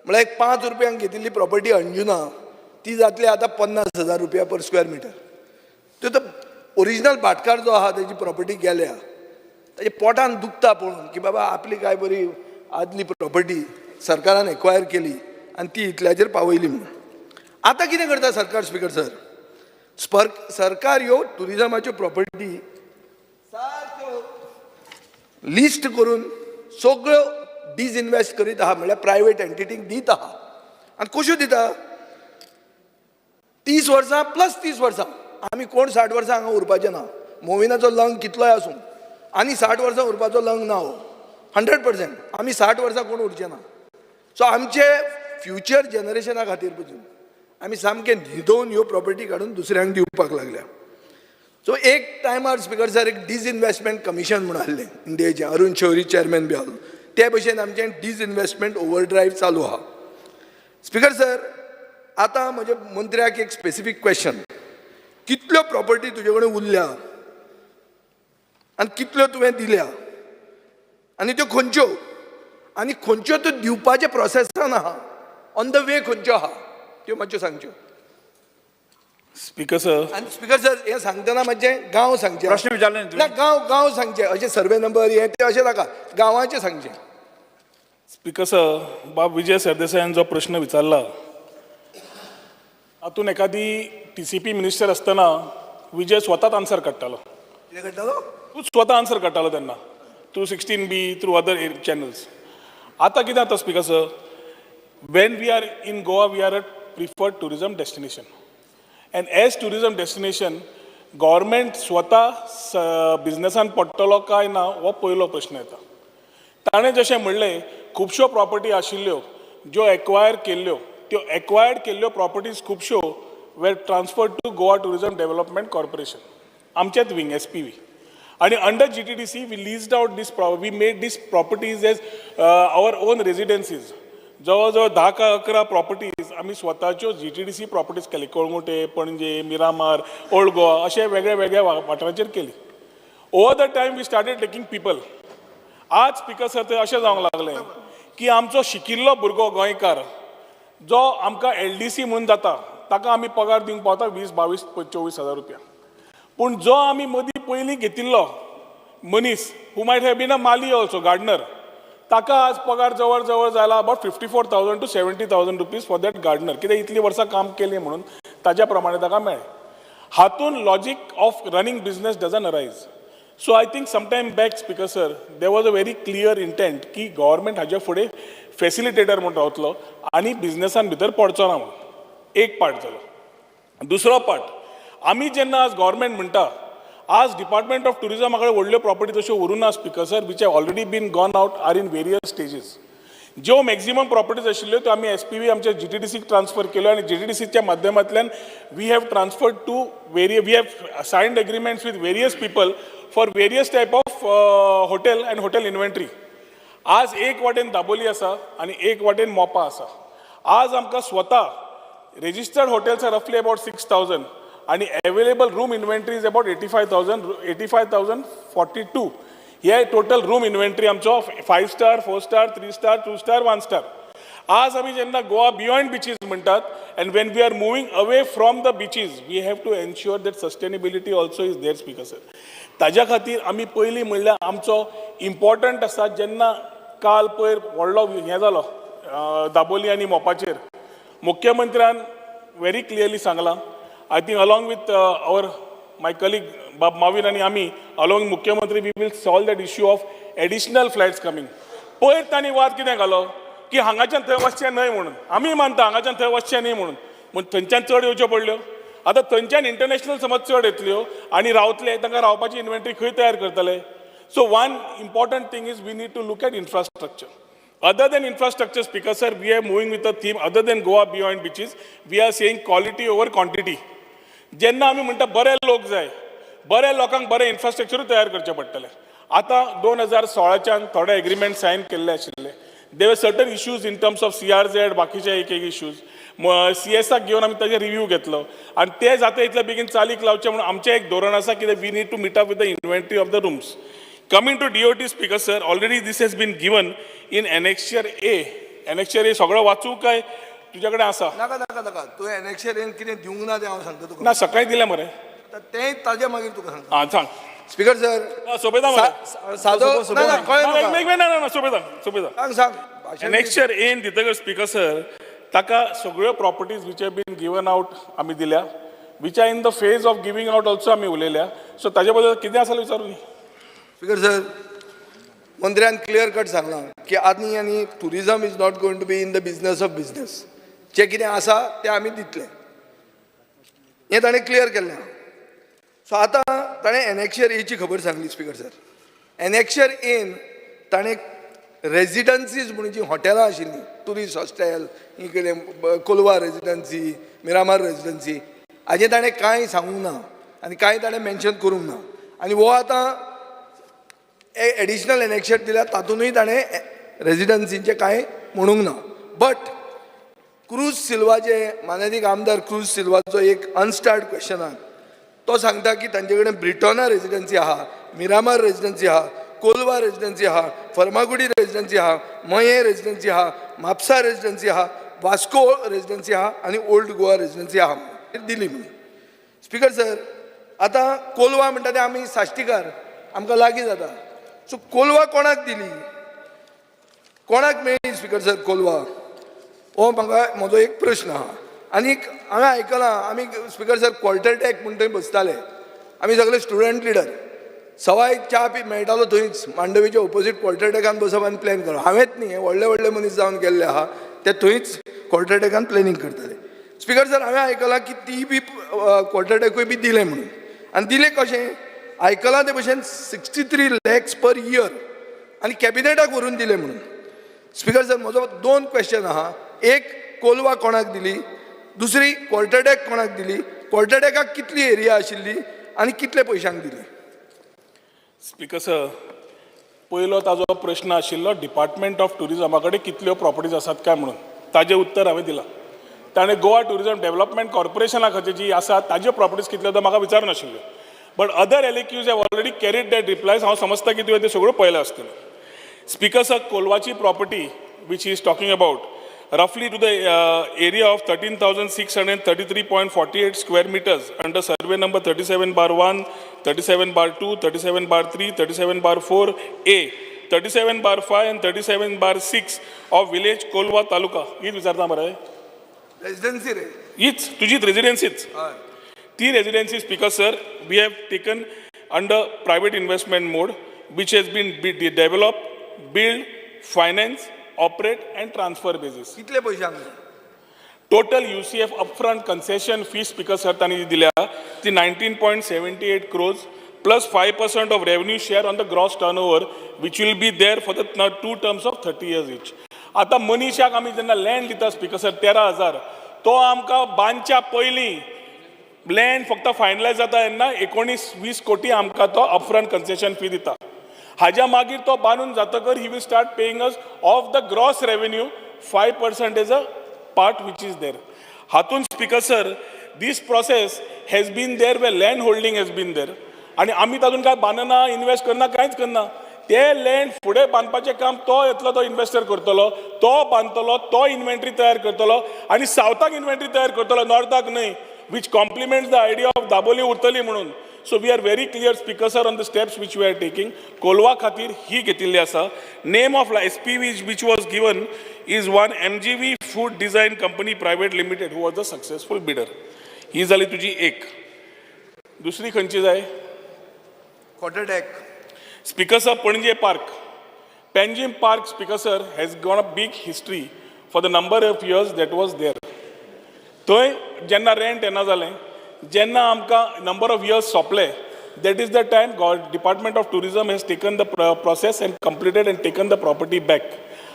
म्हळ्यार एक 5 रुपयांक घेतिल्ली प्रॉपर्टी अंजुना ती जातली आतां 50,000 रुपया पर स्क्वेअर मिटर. तो ओरिजिनल भाटकार जो आहा ताजी प्रॉपर्टी गेल्या ताजे पोटान दुखता पळोवन की बाबा आपली काय बरी आदली प्रॉपर्टी सरकारान एक्वायर केली आनी ती इतल्याचेर पावयली म्हणून. आतां कितें करता सरकार स्पीकर सर? सरकार ह्यो टुरिझमाच्यो प्रॉपर्टी सारक्यो लिस्ट करून सगळ्यो डिसइन्वेस्ट करीत आहा म्हळ्यार प्रायवेट एंटिटीक दीत आहा. आनी कश्यो दिता? 30 वर्सां प्लस 30 वर्सां. आमी कोण 60 वर्सां हांगा उरपाचें ना. मोविनाचो लंग कितलोय आसूं आनी 60 वर्सां उरपाचो लंग ना हो 100%. आमी 60 वर्सां कोण उरचे ना. सो आमचे फ्युचर जनरेशना खातीर पसून आमी सामके न्हिदोवन ह्यो प्रॉपर्टी काडून दुसऱ्यांक दिवपाक लागल्या. सो एक टायमार स्पीकर सर एक डिसइन्वेस्टमेंट कमिशन म्हूण आहलें इंडियेचें, अरुण शौरी चेअरमॅन बी आहलो. ते भशेन आमचें डिसइन्वेस्टमेंट ओवरड्रायव्ह चालू आहा. स्पीकर सर आतां म्हज्या मंत्र्याक एक स्पेसिफीक क्वेश्चन. कितल्यो प्रॉपर्टी तुजे कडेन उरल्या आनी कितल्यो तुवें दिल्या आनी त्यो खंयच्यो आनी खंयच्यो त्यो दिवपाच्या प्रोसेसान आहा, ऑन द वे खंयच्यो आहा त्यो मातश्यो सांगच्यो. Speaker sir. आनी स्पीकर सर हें सांगतना मातशें गांव सांगचें. प्रश्न विचारले न्ही ना गांव सांगचें. अशें सर्वे नंबर हें तें अशें नाका, गांवाचें सांगचें. स्पीकर सर, बाब विजय सरदेसाईन जो प्रश्न विचारला तातूंत एखादी TCP मिनिस्टर असताना विजय स्वताच आन्सर काडटालो. कितें करतालो? तूं स्वता आन्सर काडटालो तेन्ना through 16B through other channels. आतां कितें जाता speaker sir? when we are in Goa, we are a preferred tourism destination. And as tourism destination, government स्वता बिझनेसान पडटलो काय ना हो पयलो प्रश्न येता. ताणें जशें म्हणलें खुबश्यो प्रॉपर्टी आशिल्ल्यो ज्यो एक्वायर केल्ल्यो त्यो एक्वायर्ड केल्ल्यो प्रॉपर्टीज खुबश्यो were transferred to Goa tourism development corporation आमचेच विंग SPV. आणि under GTDC we leased out this we made this properties as our own residencies. जवळजवळ 10 का 11 प्रॉपर्टीज आम्ही स्वतःच्यो GTDC प्रॉपर्टीज केली. कळंगुटे, पणजे, मिरामार, ओल्ड गोवा अशे वेगळ्या वेगळ्या वाठारांचेर केली. Over the time we started taking people. आज स्पीकर सर ते अशें जावंक लागलें की आमचो शिकिल्लो भुरगो गोंयकार जो आमकां LDC म्हणून जाता ताका आमी पगार दिवंक पावता 20, 22, 24 हजार रुपया. पूण जो आमी मदीं पयलीं घेतिल्लो मनीस who might have been a mali also gardener ताका आज पगार जवळ जवळ जाला about 54,000 to 70,000 rupees for that gardener. कित्याक इतलीं वर्सां काम केलें म्हणून ताज्या प्रमाणे ताका मेळ्ळें. हातून logic of running business doesn't arise. So I think sometime back speaker sir there was a very clear intent की गव्हर्मेंट हाजे फुडें फॅसिलिटेटर म्हणून रावतलो आनी बिझनेसान भितर पडचो ना म्हणून. एक पार्ट जालो. दुसरो पार्ट आमी जेन्ना आज गव्हर्मेंट म्हणटा आज डिपार्टमेंट ऑफ टुरिझमा कडेन व्हडल्यो प्रॉपर्टी तश्यो उरूना speaker sir which have already been gone out are in various stages. ज्यो मॅक्झिमम प्रॉपर्टीज आशिल्ल्यो त्यो आमी SPV आमच्या GTDCक ट्रान्सफर केल्यो आनी GTDCच्या माध्यमांतल्यान we have transferred to we have signed agreements with various people for various type of hotel and hotel inventory. आज एक वाटेन दाबोली आसा आनी एक वाटेन मोपा आसा. आज आमकां स्वता रेजिस्टर्ड हॉटेल्स आर रफली अबाउट 6,000 आणि available room inventory is about 85,042. हे टोटल रूम इन्व्हेंटरी आमचो 5 star, 4 star, 3 star, 2 star, 1 star. आज आमी जेन्ना गोवा बियॉन्ड बिचीस म्हणटात and when we are moving away from the beaches we have to ensure that sustainability also is there speaker sir. ताज्या खातीर आमी पयलीं म्हणल्यार आमचो इम्पॉर्टंट आसा जेन्ना काल पयर व्हडलो हें जालो दाबोली आनी मोपाचेर मुख्यमंत्र्यान व्हेरी क्लियरली सांगलां. I think along with my colleague Bob Marvin and Ami, along with Mukhyamantri, we will solve that issue of additional flights coming. पयर तांणी वाद कितें घालो की हांगाच्यान थंय वचचें न्हय म्हणून. आमी मानता हांगाच्यान थंय वचचें न्हय म्हणून. पूण थंयच्यान चड येवच्यो पडल्यो. आतां थंयच्यान इंटरनॅशनल समज चड येतल्यो आनी रावतले तांकां रावपाची इन्व्हेंटरी खंय तयार करतले. So one important thing is we need to look at infrastructure. Other than infrastructure, Speaker sir, we are moving with a theme. Other than Goa beyond beaches, we are saying quality over quantity. जेन्ना आमी म्हणटा बरे लोक जाय, बऱ्या लोकांक बरें infrastructure तयार करचें पडटलें. आतां 2016च्यान थोडे एग्रीमेंट सायन केल्ले आशिल्ले. There were certain issues in terms of CRZ बाकीचे एक इश्यूज CSक घेवन आमी ताजे रिव्यू घेतलो आनी ते जाता इतले बेगीन चालीक लावचे म्हणून आमचें एक धोरण आसा कित्याक we need to meet up with the inventory of the rooms. Coming to DOT, Speaker sir, already this has been given in Annexure A. Annexure A सगळं वाचू काय तुझ्या कडेन आसा? नाका नाका नाका तूं Annexure A कितें दिवंक ना तें हांव सांगता तुका. ना सकाळी दिलें मरे. तें ताजे मागीर तुका सांगता. सांग. स्पीकर सर सोबेता मरे. सादो ना कळ्ळें ना सोबेता. सांग. Annexure A दितकर स्पीकर सर ताका सगळ्यो properties which have been given out आमी दिल्या which are in the phase of giving out also आमी उलयल्या. सो ताजे बद्दल कितें आसा विचारून. स्पीकर सर मंत्र्यान क्लियर कट सांगलां की आनी tourism is not going to be in the business of business. जें कितें आसा तें आमी दितलें हें ताणें क्लियर केल्लें. सो आतां ताणें Annexure A ची खबर Sangli speaker sir. Annexure A ताणें रेजिडन्सीज म्हणून जीं हॉटेलां आशिल्लीं ट्युरिस्ट हॉस्टेल इकडे कोलवा रेजिडन्सी मिरामार रेजिडन्सी हाजें ताणें कांय सांगूंक ना आनी कांय ताणें मेन्शन करूंक ना. आनी हो आतां एडिशनल Annexure दिल्या तातूंतूय ताणें रेजिडन्सीचें कांय म्हणूंक ना. बट क्रूज सिल्वाचे माननीय आमदार क्रूज सिल्वाचो एक अनस्टार्ड क्वेश्चन आहा तो सांगता की तांचे कडेन ब्रिटोना रेजिडन्सी आहा, मिरामार रेजिडन्सी आहा, कोलवा रेजिडन्सी आहा, फर्मागुडी रेजिडन्सी आहा, मये रेजिडन्सी आहा, म्हापसा रेजिडन्सी आहा, वास्को रेजिडन्सी आहा आनी ओल्ड गोवा रेजिडन्सी आहा दिली म्हणून. स्पीकर सर आतां कोलवा म्हणटा ते आमी साश्टीकार आमकां लागीं जाता. सो कोलवा कोणाक दिली, कोणाक मेळ्ळी स्पीकर सर कोलवा हो म्हाका म्हजो एक प्रश्न आहा. आनीक हांगा आयकलां आमी स्पीकर सर क्वॉर्टर टॅक म्हणून थंय बसताले आमी सगळे स्टुडंट लिडर सवाय च्या पी मेळटालो थंयच मांडवीच्या ऑपोजीट क्वॉर्टरडेकान बसप आनी प्लॅन करप हांवेंच न्ही हे व्हडले व्हडले मनीस जावन गेल्ले आहा ते थंयच क्वॉर्टरडेकान प्लॅनिंग करताले. स्पिकर सर हांवें आयकलां की ती बी क्वॉर्टरडेकूय बी दिले म्हणून आनी दिले कशें आयकलां ते भशेन 63 lakhs पर इयर आनी कॅबिनेटाक व्हरून दिले म्हणून. स्पिकर सर म्हजो 2 क्वेश्चन आहा. एक कोलवा कोणाक दिली, दुसरी क्वॉर्टरडेक कोणाक दिली, क्वॉर्टरडेकाक कितली एरिया आशिल्ली आनी कितले पयशांक दिली. स्पीकर सर, पयलो ताजो प्रश्न आशिल्लो डिपार्टमेंट ऑफ टुरिजमा कडेन कितल्यो प्रॉपर्टीज आसात काय म्हणून. ताजें उत्तर हांवें दिलां. ताणें गोवा टुरिजम डेव्हलपमेंट कॉर्पोरेशना खातीर जी आसा ताज्यो प्रॉपर्टीज कितल्यो तो म्हाका विचारनाशिल्ल्यो. But other LQs have already carried that replies. हांव समजता की तुवें त्यो सगळ्यो पळयल्यो आसतल्यो. स्पीकर सर, कोलवाची property which he is talking about, roughly to the area of 13,633.48 square meters under survey number 37/1, 37/2, 37/3, 37/4A, 37/5 and 37/6 of village Kolwa Taluka. हीच विचारता मरे. रेसिडेन्सी रे हीच तुजीच रेसिडेन्सीच. ती residency speaker sir we have taken under private investment mode which has been developed, build, finance, operate and transfer basis. कितले पयशांक Total UCF upfront concession fee speaker sir तांणी दिल्या ती 19.78 crores plus 5% of revenue share on the gross turnover which will be there for the 2 terms of 30 years each. आता मनीशाक आमी जेन्ना land दिता speaker sir 13,000 तो आमकां बांदच्या पयलीं लँड फक्त फायनलायज जाता तेन्ना 19-20 कोटी आमकां तो अपफ्रंट कन्सेशन फी दिता. हाज्या मागीर तो बांदून जातकर he will start paying us of the gross revenue 5% as a part which is there. हातून speaker sir this process has been there way land holding has been there आनी आमी तातूंत काय बांदना इन्वेस्ट करना कांयच करना. ते लँड फुडें बांदपाचें काम तो येतलो, तो इन्वेस्टर करतलो, तो बांदतलो, तो इन्व्हेंटरी तयार करतलो आनी सावथाक इन्व्हेंटरी तयार करतलो, नॉर्थाक न्हय, which complements the idea of Dabolim उरतली म्हणून. So we are very clear, Speaker sir, on the steps which we are taking. Kolwa खातीर ही घेतिल्ली आसा. Name of SPV which was given is one MGV Food Design Company Private Limited who was the successful bidder. ही जाली तुजी एक. दुसरी खंयची जाय? क्वॉर्टरडेक. Speaker sir, पणजे park. Panjim Park, Speaker sir, has got a big history for the number of years that was there. थंय जेन्ना rent येना जालें, जेन्ना आमकां नंबर ऑफ इयर्स सोंपले, that is the time Department of Tourism has taken the process and completed and taken the property back.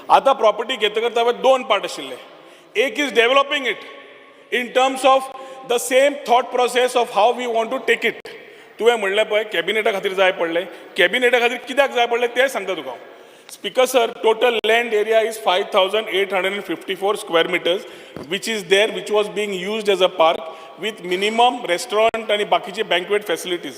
आता property घेतकर हांवें 2 part आशिल्ले. एक is developing it in terms of the same thought process of how we want to take it. तुवें म्हणलें पळय कॅबिनेटा खातीर जाय पडलें, कॅबिनेटा खातीर कित्याक जाय पडलें तें सांगता तुका. Speaker sir, total land area is 5,854 square meters, which is there, which was being used as a park with minimum restaurant and बाकीचे banquet facilities.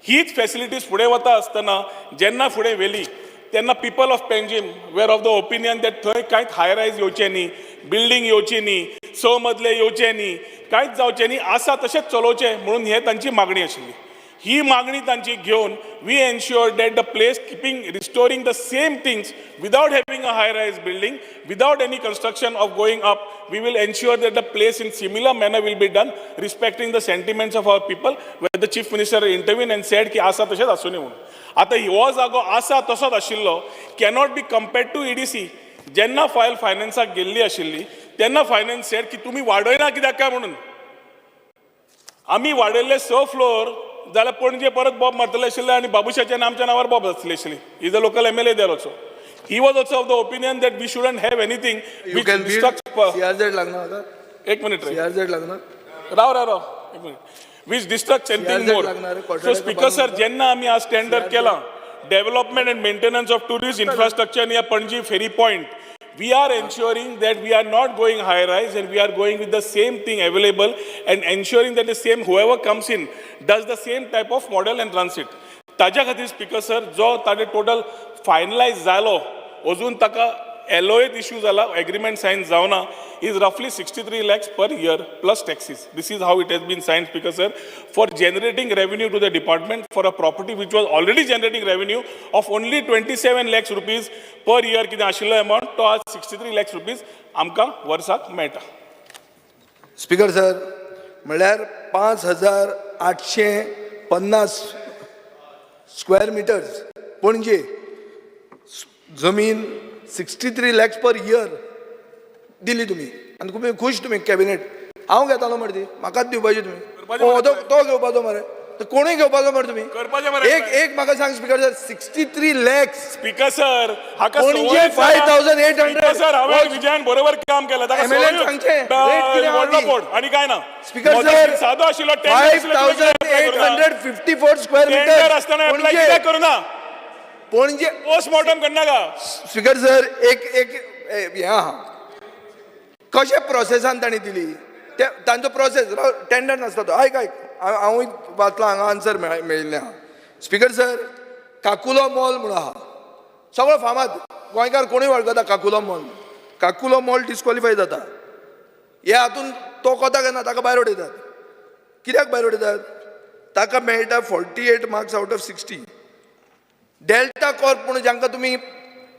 हीच facilities फुडें वता आसतना जेन्ना फुडें वेली तेन्ना people of Panjim were of the opinion that थंय कांयच हाय रायज येवचें न्ही, बिल्डींग येवची न्ही, 6 मजले येवचे न्ही, कांयच जावचें न्ही, आसा तशेंच चलोवचें म्हणून हे तांची मागणी आशिल्ली. ही मागणी तांची घेवन we ensure that the place keeping restoring the same things without having a high rise building, without any construction of going up, we will ensure that the place in similar manner will be done respecting the sentiments of our people where the chief minister इंटरव्यून and said की आसा तशेंच आसूं न्ही म्हणून. आतां हो जागो आसा तसोच आशिल्लो cannot be compared to EDC. जेन्ना फायल फायनान्साक गेल्ली आशिल्ली तेन्ना फायनान्स सेड की तुमी वाडयना कित्याक काय म्हणून. आमी वाडयल्ले 6 फ्लोर जाल्यार पणजे परत बॉब मारतले आशिल्ले आनी बाबुशाच्या आमच्या नांवार बॉब आसले आशिल्ली. Is a local MLA there also. He was also of the opinion that we shouldn't have anything which distracts. CRZ लागना. एक मिनिट रे. CRZ लागना. राव एक minute. which distracts anything more. So Speaker sir, jenna आमी आज tender केला development and maintenance of tourist infrastructure near Panji ferry point, we are ensuring that we are not going high rise and we are going with the same thing available and ensuring that the same whoever comes in does the same type of model and runs it. ताज्या खातीर Speaker sir, जो ताजे total finalize जालो अजून ताका LOA issue जाला, agreement signed जावना, is roughly 63 lakhs per year plus taxes. This is how it has been signed, Speaker sir, for generating revenue to the department for a property which was already generating revenue of only 27 lakhs rupees per year कितें आशिल्लो amount तो आज 63 lakhs rupees आमकां वर्साक मेळटा. Speaker sir, म्हळ्यार 5,850 square metres पणजे जमीन 63 lakhs पर इयर दिली तुम्ही आणि तुम्ही खुश तुम्ही कॅबिनेट हांव घेतालो मरे ती म्हाकाच दिवपाची तुम्ही तो घेवपाचो मरे तर कोणूय घेवपाचो मरे तुम्ही एक म्हाका सांग speaker sir 63 lakhs speaker sir पणजे 5800 सर हांवें विजयान बरोबर काम केलं ताका MLA सांगचे व्हडलो पोट आणि काय ना स्पीकर सर सादो आशिल्लो 5854 स्क्वेअर टेंडर मीटर असताना अप्लाय कित्याक करूना पणजे पोस्टमॉर्टम करनाका स्पीकर सर एक हें आहा कशे प्रोसेसान तांणी दिली ते तांचो प्रोसेस टेंडर नासता तो आयक हांवूय वाचलां हांगा आन्सर मेळिल्लें आहा स्पीकर सर काकुलो मॉल म्हणून आहा सगळो फामाद गोंयकार कोणूय वळखता काकुलो मॉल डिस्क्वॉलिफाय जाता हे हातून तो कोता घेना ताका भायर उडयतात कित्याक भायर उडयतात ताका मेळटा 48 marks out of 60 delta Corp म्हणून जांकां तुमी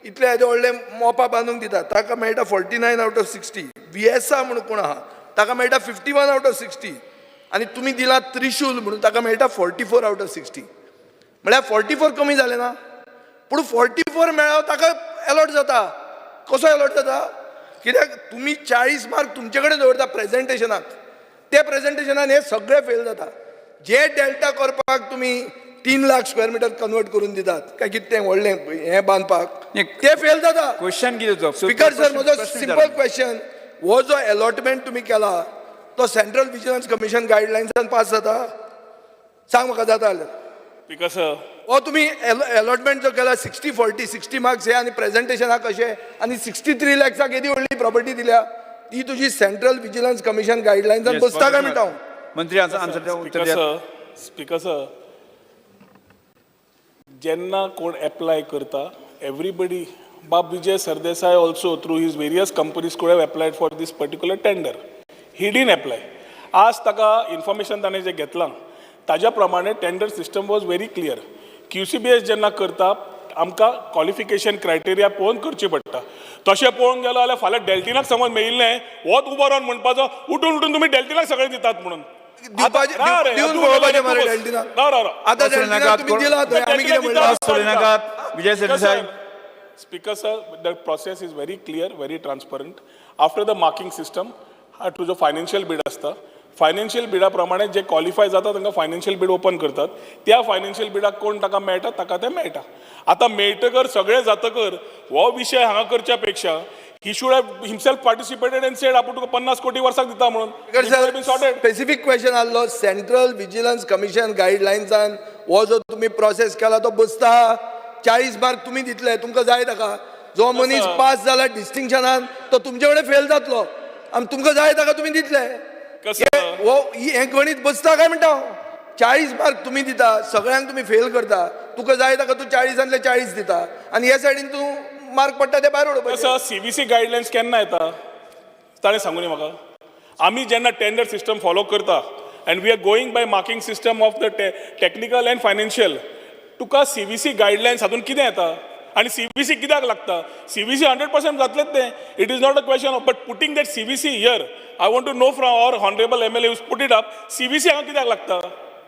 इतले हेजे व्हडले मोपा बांदूंक दितात ताका मेळटा 49 आउट ऑफ 60 VSA म्हणून कोण आहा ताका मेळटा 51 आउट ऑफ 60 आनी तुमी दिला त्रिशूल म्हणून ताका मेळटा 44 आउट ऑफ 60 म्हळ्यार 44 कमी जाले ना पूण 44 मेळ्ळो ताका अलॉट जाता कसो अलॉट जाता कित्याक तुमी 40 मार्क तुमचे कडेन दवरता प्रेजेंटेशनाक ते प्रेजेंटेशनान हे सगळे फेल जाता जे डेल्टा करपाक तुमी 3 लाख स्क्वेअर मिटर कन्वर्ट करून दितात काय कितें तें व्हडलें हें बांदपाक ते फेल जाता क्वेश्चन कितें स्पीकर सर म्हजो सिंपल क्वेश्चन हो जो अलॉटमेंट तुमी केला तो सेंट्रल विजिलन्स कमिशन गायडलायन्सान पास जाता सांग म्हाका जाता जाल्यार स्पीकर सर हो तुमी अलॉटमेंट जो केला 60-40 मार्क्स हे आनी प्रेजेंटेशनाक कशें आनी 63 लॅक्साक येदी व्हडली प्रॉपर्टी दिल्या ती तुजी सेंट्रल विजिलन्स कमिशन गायडलायन्सान बसता काय म्हणटा हांव मंत्री आन्सर उत्तर दिया स्पीकर सर जेन्ना कोण एप्लाय करता एवरीबडी बाब Vijay Sardesai also through his various companies could have applied for this particular tender he didn't apply आज ताका इन्फॉर्मेशन ताणें जें घेतलां ताज्या प्रमाणे tender system was very clear QCBS जेन्ना करता आमकां क्वॉलिफिकेशन क्रायटेरिया पळोवन करची पडटा तशें पळोवंक गेलो जाल्यार फाल्यां डेल्टिनाक समज मेळिल्लें होच उबो रावन म्हणपाचो उठून तुमी डेल्टिनाक सगळें दितात म्हणून Vijay Sardesai Speaker sir, the process is very clear, very transparent. After the marking system, तुझो फायनान्शियल बीड आसता फायनान्शियल बिडा प्रमाणे जे क्वॉलिफाय जाता तांकां फायनान्शियल बीड ओपन करतात त्या फायनान्शियल बिडाक कोण ताका मेळटा ताका तें मेळटा आतां मेळटकर सगळें जातकर हो विशय हांगा करच्या पेक्षा he should have himself participated and said आपूण तुका 50 कोटी वर्साक दिता म्हणून सॉर्टेड स्पेसिफीक क्वेश्चन आसलो सेंट्रल विजिलन्स कमिशन गायडलायन्सान हो जो तुमी प्रोसेस केला तो बसता 40 मार्क तुमी दितले तुमकां जाय ताका जो मनीस पास जाला डिस्टिंक्शनान तो तुमचे कडेन फेल जातलो आनी तुमकां जाय ताका तुमी दितले हें गणित बसता काय म्हणटा 40 मार्क तुमी दिता सगळ्यांक तुमी फेल करता तुका जाय ताका तूं 40 40 दिता आनी ह्या सायडीन तूं मार्क पडटा ते भायर उडोवपाचे CBC गायडलायन्स केन्ना येता ताणें सांगूं न्ही म्हाका आमी जेन्ना टेंडर सिस्टम फॉलो करता and we are going by marking system of the technical and financial तुका CBC गायडलायन्स हातून कितें येता आणि CBC कित्याक लागता CBC 100% जातलेच तें it is not a question of but putting that CBC here I want to know from our honourable MLA who's put it up CBC हांगा कित्याक लागता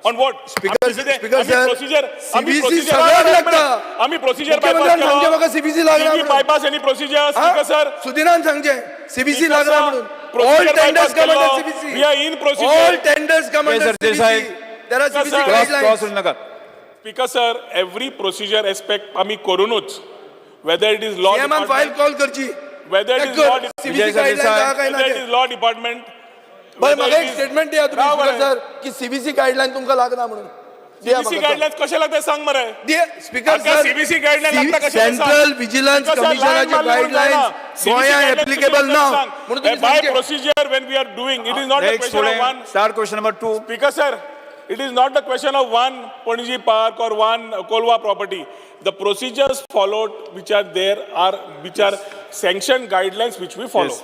on what speaker procedure CBC सगळ्याक लागता आम्ही प्रोसिजर सांगचे म्हाका CBC लागना bypass any procedure speaker sir सुदिनान सांगचे CBC लागना म्हणून all tenders come under CBC we are in procedure all tenders come under CBC there R CBC गायडलाइन्स Speaker sir, every procedure aspect आम्ही करूनच whether it is law department file call करची whether it is law whether it is law department बरं म्हाका एक statement दिया तुम्ही speaker sir की CBC गायडलाइन तुमकां लागना म्हणून CBC गायडलाइन्स कशे लागता सांग मरे स्पीकर सर CBC गायडलाइन लागता कशे सेंट्रल विजिलन्स कमिशनाचे गायडलाइन्स गोंया एप्लिकेबल ना म्हणून तुम्ही by procedure when we are doing it is not a question of one start question number 2 Speaker sir it is not the question of one Panji Park or one Kolwa property. The procedures followed which are there are which are sanctioned guidelines which we follow.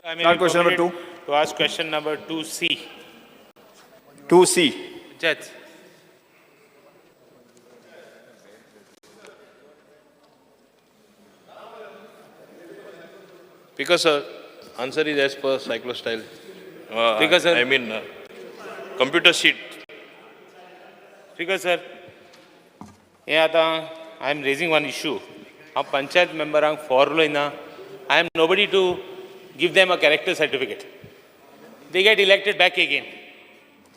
I mean, question number 2. To ask question number 2C. 2C. Judge. Because sir, answer is as per cyclostyle. Because sir, I mean computer sheet. Speaker sir, हें आतां I am raising one issue हांव पंचायत मेंबरांक for उलयना I am nobody to give them a character certificate they get elected back again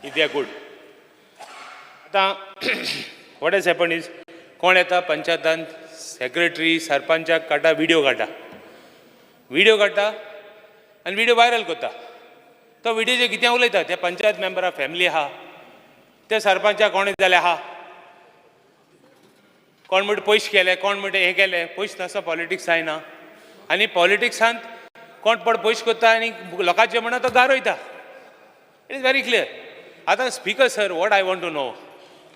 if they are good आतां what has happen is कोण येता पंचायतांत secretary सरपंचाक काडटा video काडटा आनी व्हिडिओ वायरल करता तो व्हिडिओचेर कितें उलयता ते पंचायत मेंबरा फॅमिली आहा ते सरपंचाक कोणें जालें आहा कोण म्हणटा पयशे केले कोण म्हणटा हें केलें पयशे नासता पॉलिटिक्स जायना आनी पॉलिटिक्सांत कोण पड पयशे करता आनी लोकांचे म्हणा तो गारोयता इट इज व्हेरी क्लियर आतां speaker sir what I want to know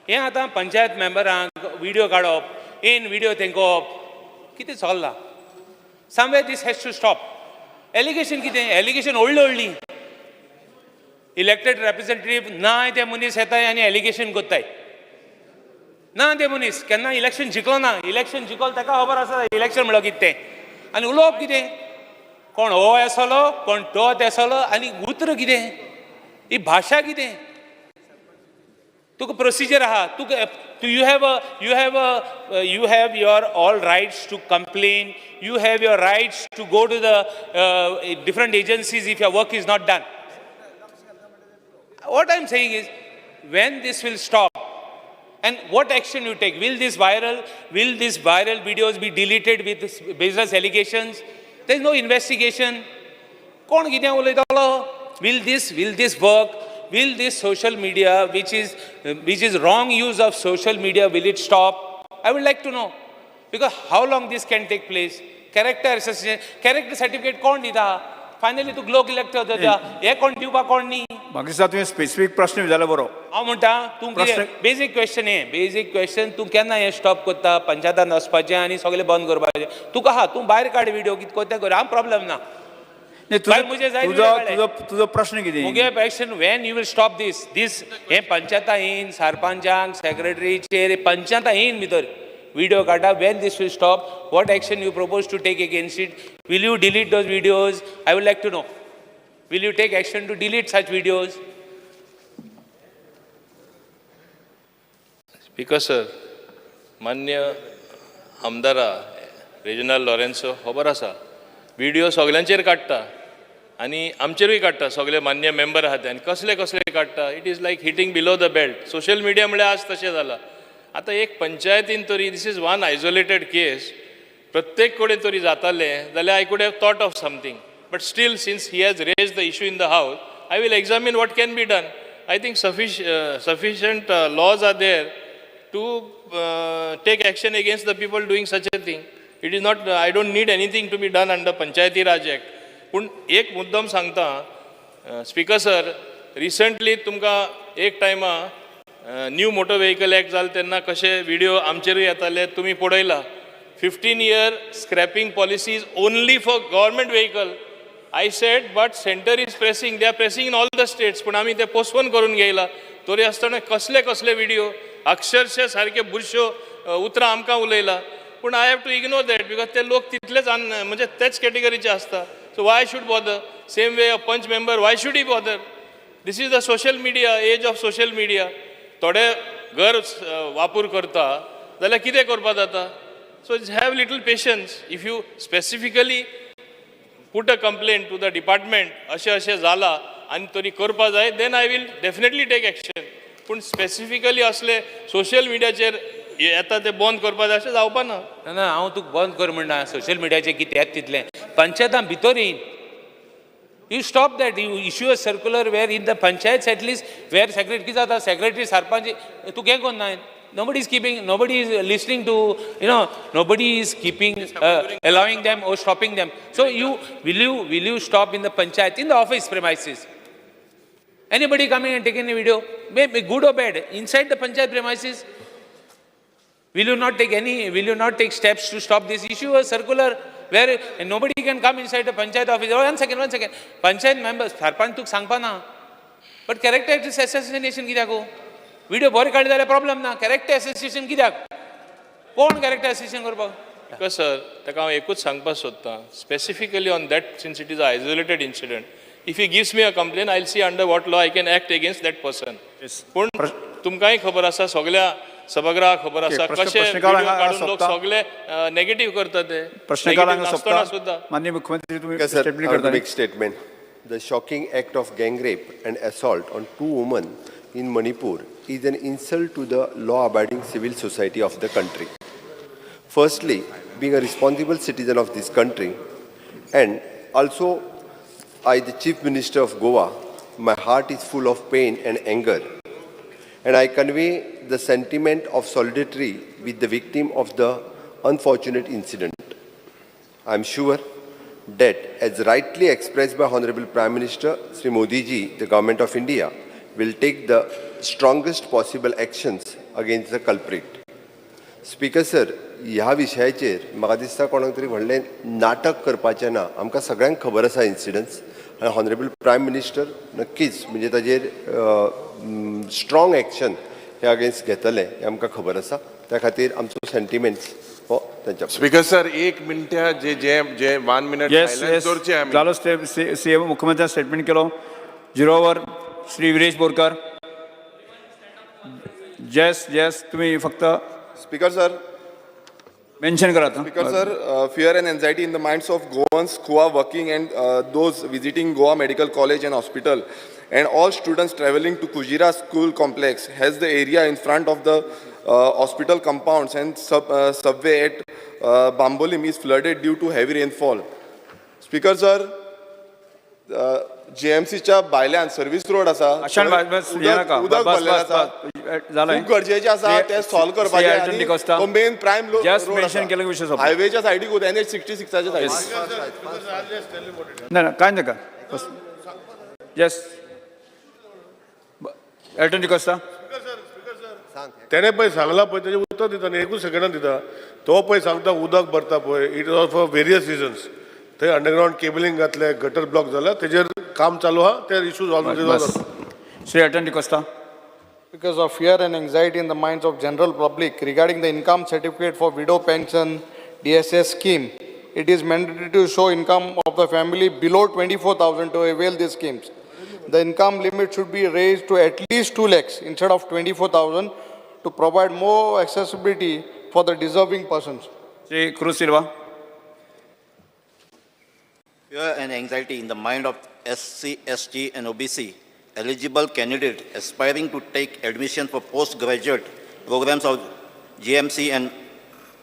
हें आतां पंचायत मेंबरांक व्हिडिओ काडप इन व्हिडिओ तेंकोवप कितें चल्लां somewhere this has to stop allegation कितें एलिगेशन व्हडलीं इलेक्टेड रिप्रेझेंटेटिव्ह ना ते मनीस येताय आनी एलिगेशन कोत्ताय ना ते मनीस केन्ना इलेक्शन जिखलो ना इलेक्शन जिखलो ताका खबर आसा इलेक्शन म्हणल्यार कितें तें आनी उलोवप कितें कोण हो येसलो कोण तो येसलो आनी उतर कितें ही भाशा कितें तुका प्रोसिजर आहा तुका you have your all rights to complain you have your rights to go to the different agencies if your work is not done what I'm saying is when this will stop and what action you take will these viral videos be deleted with baseless allegations there is no investigation kon kidya ulaytalo will this work will this social media which is wrong use of social media will it stop I would like to know because how long this can take place character assassination character certificate kon dita finally तुका लोक elect जाता हे कोण दिवपा कोण न्ही म्हाका दिसता तुवें स्पेसिफीक प्रश्न विचारलो बरो हांव म्हणटा तूं बेजीक क्वेश्चन हें बेजीक क्वेश्चन तूं केन्ना हें स्टॉप करता पंचायतान वचपाचें आनी सगळें बंद करपाचें तुका आहा तूं भायर काड व्हिडिओ कितें कोत्तें कर हांव प्रॉब्लेम ना तुजो प्रश्न कितें मुगे question when you will stop this हें पंचायता येयन सरपंचांक सेक्रेटरीचेर पंचायता येयन भितर video kata when this will stop what action you propose to take against it will you delete those videos I would like to know will you take action to delete such videos Speaker sir मान्य आमदारा Reginald Lourenço खबर आसा video सगळ्यांचेर काडटा आनी आमचेरूय काडटा सगळे मान्य member आहा ते आनी कसले कसले काडटा it is like hitting below the belt social media म्हळ्यार आज तशें जाला आतां एक पंचायतीन तरी this is one isolated case प्रत्येक कडेन तरी जातालें जाल्यार I could have thought of something but still since he has raise the issue in the house I will examine what can be done I think sufficient laws are there to take action against the people doing such a thing it is not I don't need anything to be done under Panchayati Raj act पूण एक मुद्दम सांगता speaker sir recently तुमकां एक टायमा new motor vehicle act जालें तेन्ना कशे व्हिडिओ आमचेरूय येताले तुमी पळयला 15-year scrapping policy is only for government vehicle I said but centre is pressing they are pressing in all the states पूण आमी ते पोस्टपोन करून घेयला तरी आसतना कसले कसले व्हिडिओ अक्षरशः सारके बुरश्यो उतरां आमकां उलयला पूण I have to ignore that because ते लोक तितलेच म्हणजे तेच कॅटेगरीचे आसता so why should bother same way a panch member why should he bother this is the social media age of social media थोडे घर वापर करता जाल्यार कितें करपा जाता so have little patience if you specifically put a complaint to the department अशें अशें जाला आनी तरी करपा जाय then I will definitely take action पूण स्पेसिफिकली असले सोशल मिडियाचेर येता ते बंद करपा जाय अशें जावपा ना ना हांव तुका बंद कर म्हणना सोशल मिडियाचेर कितें येता तितलें पंचायतां भितर येयन You stop that. You issue a circular where in the panchayats at least where secretary sarpanch tu kya konna nobody is keeping nobody is listening to nobody is keeping allowing them or stopping them so will you stop in the panchayat in the office premises anybody coming and taking a video maybe good or bad inside the panchayat premises will you not take steps to stop this issue a circular where nobody can come inside the panchayat office. Oh, one second. Panchayat members, sarpanch tuk sangpa na. But character assassination कित्याक गो? Video बरे काढले जाल्यार problem ना. Character assassination कित्याक? कोण character assassination करपाक? Because sir, ताका हांव एकूच सांगपाक सोदतां specifically on that since it is an isolated incident. If he gives me a complaint, I'll see under what law I can act against that person. पूण तुमकांय खबर आसा सगळ्या सभागृहाक खबर आसा प्रश्न- कशे प्रश्नकाल video हांगा काडून लोक सोंपता. सगळे नेगेटिव्ह करतात ते प्रश्नकाल Negative हांगा नासतना सोंपता. सुद्धा माननीय मुख्यमंत्री तुम्ही Yes, sir. Statement I want to करता make statement. The shocking act of gang rape and assault on two women in Manipur is an insult to the law-abiding civil society of the country. Firstly, being a responsible citizen of this country, and also I, the Chief Minister of Goa, my heart is full of pain and anger, and I convey the sentiment of solidarity with the victim of the unfortunate incident. I am sure that, as rightly expressed by Honorable Prime Minister Sri Modi ji, the Government of India will take the strongest possible actions against the culprit. Speaker sir, ह्या विशयाचेर म्हाका दिसता कोणाक तरी व्हडलें नाटक करपाचें ना. आमकां सगळ्यांक खबर आसा इन्सिडन्स, आनी हॉनरेबल प्रायम मिनिस्टर नक्कीच म्हणजे ताजेर स्ट्रॉंग एक्शन हे अगेन्स्ट घेतले हे आमकां खबर आसा. त्या खातीर आमचो सेंटिमेंट्स हो त्यांच्या स्पीकर सर एक मिनट जे जे जे 1 मिनिट येस सायलेन्स येस दवरचे आमी. जालो सीएम मुख्यमंत्र्यान स्टेटमेंट केलो. 0 over Shri Viresh Borkar. Yes yes तुम्ही फक्त Speaker sir, मेन्शन करा आता. Speaker sir, fear and anxiety in the minds of Goans who are working and those visiting Goa Medical College and Hospital, and all students traveling to Kujira School Complex, has the area in front of the hospital compounds and subway at Bambolim is flooded due to heavy rainfall. Speaker sir, JMCच्या भायल्यान service road आसा, आशान बस हे नाका. उदक बस भरलेलें बस आसा, बस जालें. खूप गरजेचे आसा ते सॉल्व करपाचे. आयडेंटिटी कोस्ता. Main prime Just road mention केलं की विषय सोंपलो. हायवेच्या सायडीक NH 66च्या सायडीक. ना कांय नाका. बस येस एल्टन डिकोस्टा. त्याने पळय सांगला पळय त्याचे उत्तर दिता न्ही, एकूच सेकंडान दिता. तो पळय सांगता उदक भरता पळय, it is for various reasons. थंय अंडरग्राउंड केबलिंग घातले, गटर ब्लॉक जाला, तेजेर काम चालू आहा, ते इश्यूज ऑलरेडी बस Shri Elton D'Costa. Because of fear and anxiety in the minds of general public regarding the income certificate for widow pension DSS scheme, it is mandatory to show income of the family below 24,000 to avail these schemes. The income limit should be raised to at least 2 lakhs instead of 24,000 to provide more accessibility for the deserving persons. Shri cruise Silva. Fear and anxiety in the mind of SC, ST and OBC eligible candidates aspiring to take admission for postgraduate programs of GMC and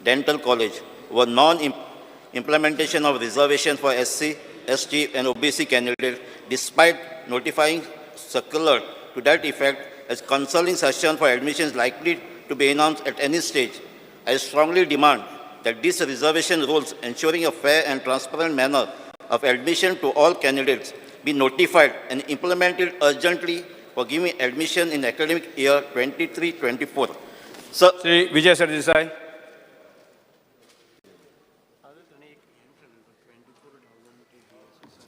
dental college were non-implementation of reservation for SC, ST and OBC candidates despite notifying circular to that effect as counseling session for admissions likely to be announced at any stage. I strongly demand that these reservation rules ensuring a fair and transparent manner of admission to all candidates be notified and implemented urgently for giving admission in academic year 23-24. Sir, Shri Vijay Sardesai.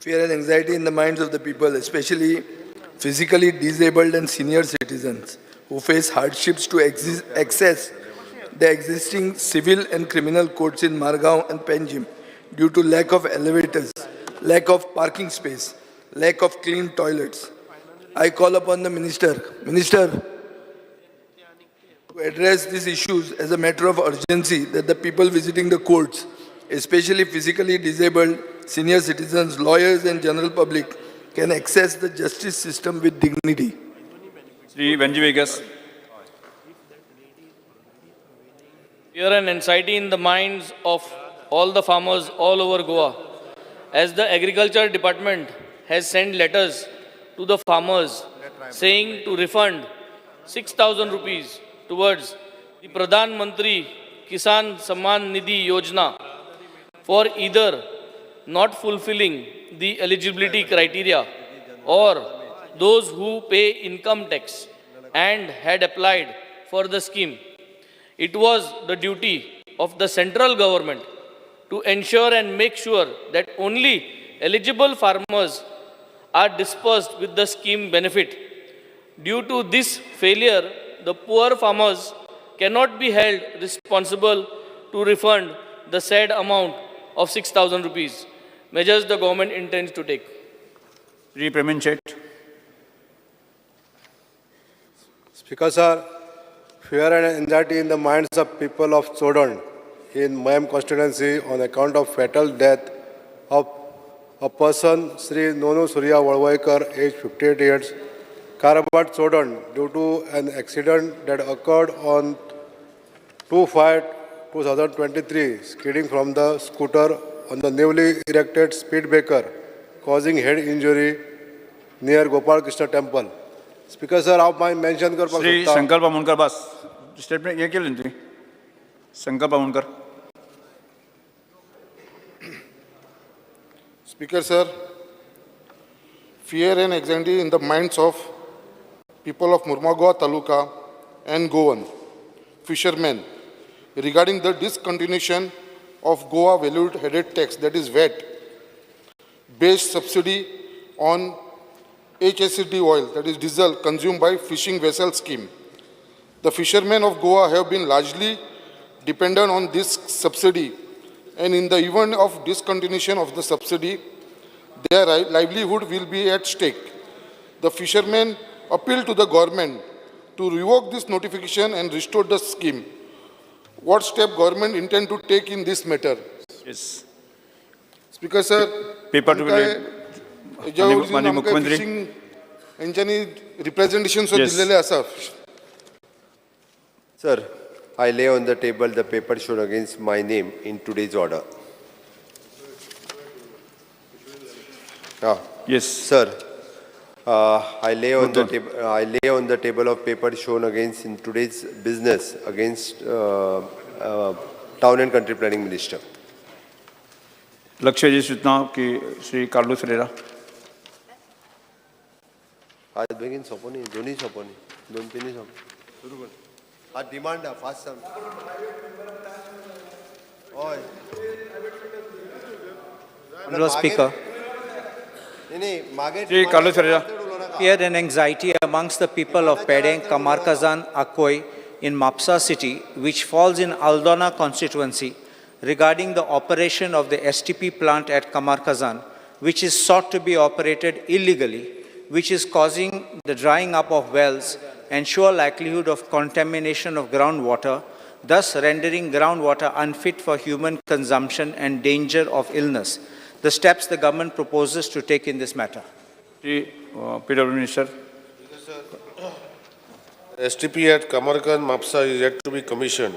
Fear and anxiety in the minds of the people, especially physically disabled and senior citizens who face hardships to access the existing civil and criminal courts in Margao and Panjim due to lack of elevators, lack of parking space, lack of clean toilets. I call upon the Minister to address these issues as a matter of urgency that the people visiting the courts, especially physically disabled, senior citizens, lawyers and general public can access the justice system with dignity. Shri Venzy Viegas. Fear and anxiety in the minds of all the farmers all over Goa, as the agriculture department has sent letters to the farmers saying to refund 6,000 rupees towards the Pradhan Mantri Kisan Samman Nidhi Yojana for either not fulfilling the eligibility criteria or those who pay income tax and had applied for the scheme. It was the duty of the central government to ensure and make sure that only eligible farmers are dispersed with the scheme benefit. Due to this failure, the poor farmers cannot be held responsible to refund the said amount of 6,000 rupees. Measures the government intends to take. Shri Pravin Sheth. Speaker sir, Fear and anxiety in the minds of people of Chodon in Mayam constituency on account of fatal death of a person, Sri Nonu Surya Valvaikar, age 58 years, Karabat Chodon, due to an accident that occurred on 2/5/2023, skidding from the scooter on the newly erected speed breaker, causing head injury near Gopal Krishna temple. Speaker sir, आप माय mention कर श्री संकल्प मुनकर बस statement हे केलें तुमी संकल्प मुनकर. Speaker sir, fear and anxiety in the minds of people of Murmagaon Taluka and Goan, fishermen, regarding the discontinuation of Goa valued headed tax, that is VAT, based subsidy on HSD oil, that is diesel, consumed by fishing vessel scheme. The fishermen of Goa have been largely dependent on this subsidy, and in the event of discontinuation of the subsidy, their livelihood will be at stake. The fishermen appeal to the government to revoke this notification and restore the scheme. What step government intend to take in this matter? Yes. Speaker sir, paper two माननीय मुख्यमंत्री यांच्यानी representation दिलेले आसा. Sir, I lay on the table the paper shown against my name in today's order. Yes. Sir, I lay on the table of paper shown against in today's business against Town and Country Planning Minister. लक्ष्य जी सूचना की Shri Carlos RERA. आज बेगीन सोपोनी दोन्ही सोपोनी दोन तिन्ही soap आज demand fast सांग. ओय Honorable Speaker, Shri Carlos RERA. fear and anxiety amongst the people of Pedeng, Kamarkazan, Akoi in Mapsa city, which falls in Aldona constituency, regarding the operation of the STP plant at Kamarkazan, which is sought to be operated illegally, which is causing the drying up of wells and sure likelihood of contamination of groundwater, thus rendering groundwater unfit for human consumption and danger of illness. The steps the government proposes to take in this matter. PW Minister. STP at Kamarkan Mapsa is yet to be commissioned.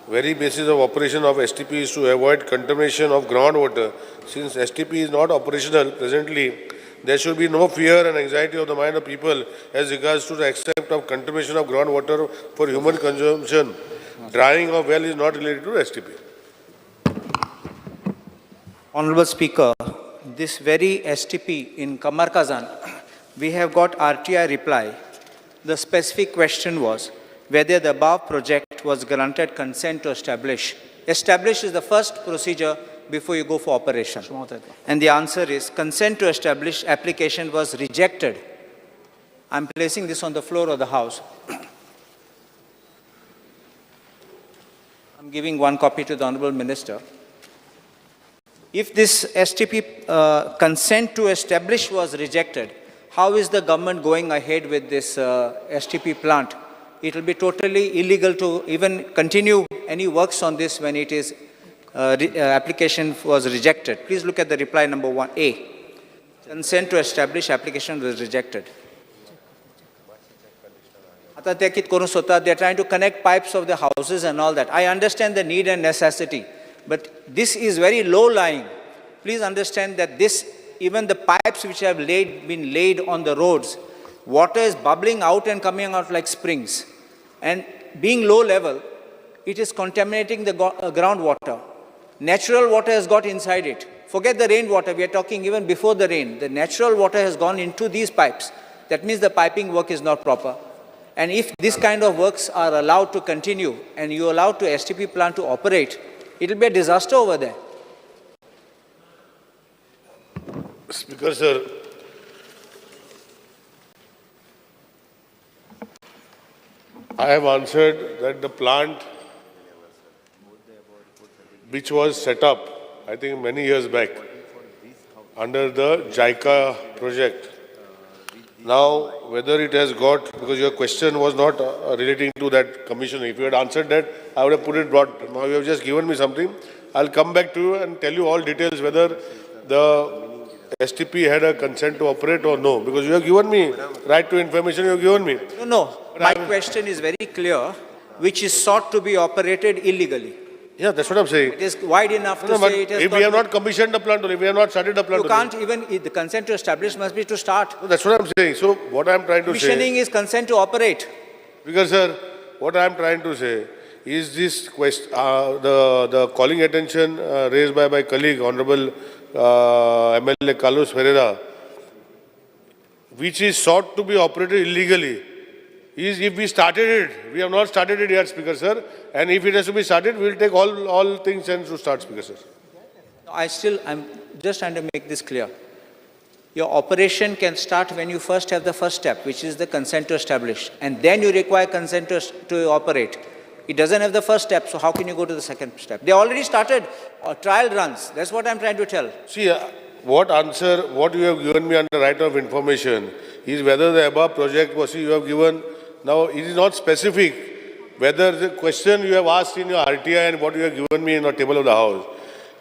Very basis of operation of STP is to avoid contamination of groundwater. Since STP is not operational presently, there should be no fear and anxiety of the mind of people as regards to the extent of contamination of groundwater for human consumption. Drying of well is not related to STP. Honorable Speaker, this very STP in Kamarkazan, we have got RTI reply. The specific question was whether the above project was granted consent to establish. Establish is the first procedure before you go for operation. And the answer is consent to establish application was rejected. I'm placing this on the floor of the House. I'm giving one copy to the Honorable Minister. If this STP consent to establish was rejected, how is the government going ahead with this STP plant? It will be totally illegal to even continue any works on this when it is application was rejected. Please look at the reply number 1A. Consent to establish application was rejected. They are trying to connect pipes of the houses and all that. I understand the need and necessity, but this is very low lying. Please understand that this, even the pipes which have been laid on the roads, water is bubbling out and coming out like springs. And being low level, it is contaminating the groundwater. Natural water has got inside it. Forget the rainwater, we are talking even before the rain. The natural water has gone into these pipes. That means the piping work is not proper. And if this kind of works are allowed to continue and you allow to STP plant to operate, it will be a disaster over there. Speaker, sir, I have answered that the plant which was set up, I think many years back, under the JICA project, Now, whether it has got, because your question was not relating to that commission. If you had answered that, I would have put it broad. Now you have just given me something. I'll come back to you and tell you all details whether the STP had a consent to operate or no. Because you have given me right to information, you have given me. No. My question is very clear, which is sought to be operated illegally. Yeah, that's what I'm saying. It is wide enough to say it has if we have not commissioned the plant, if we have not started the plant, you can't even, the consent to establish must be to start. No, that's what I'm saying. So what I'm trying to say. Commissioning is consent to operate. Because, sir, what I'm trying to say is this question, the calling attention raised by my colleague, Honorable MLA Carlos Ferreira, which is sought to be operated illegally, is if we started it. We have not started it yet, Speaker, sir. And if it has to be started, we will take all things and to start, Speaker, sir. I'm just trying to make this clear. Your operation can start when you first have the first step, which is the consent to establish. And then you require consent to operate. It doesn't have the first step, so how can you go to the second step? They already started trial runs. That's what I'm trying to tell. See, what you have given me under right of information is whether the above project was, you have given, now it is not specific. Whether the question you have asked in your RTI and what you have given me in the table of the House,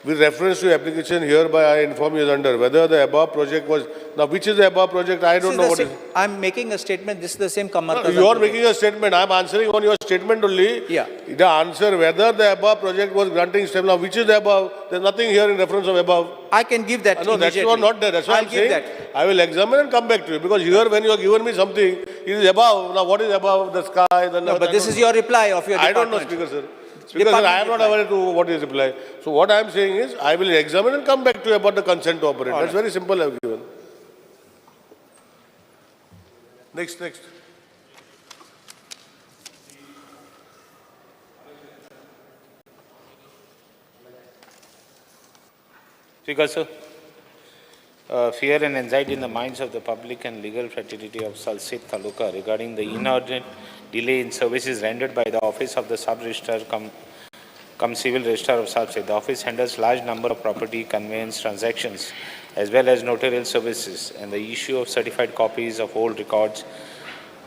with reference to application hereby I inform you is under whether the above project was, now which is the above project, I don't know what is. I'm making a statement, this is the same Kamarkazan. No, you are making a statement, I am answering on your statement only. Yeah. The answer whether the above project was granting step, now which is the above, there is nothing here in reference of above. I can give that No, that's not there, that's what I am saying. I will examine and come back to you, because here when you have given me something, it is above, now what is above, the sky, the... No, but this is your reply of your department. I don't know, Speaker, sir. Speaker, sir, I am not aware to what is reply. So what I am saying is, I will examine and come back to you about the consent to operate. That's very simple I have given. Next. Speaker, sir, fear and anxiety in the minds of the public and legal fraternity of Salsit Taluka regarding the inordinate delay in services rendered by the Office of the Sub-Registrar cum Civil Registrar of Salsit. The office handles large number of property conveyance transactions as well as notarial services and the issue of certified copies of old records,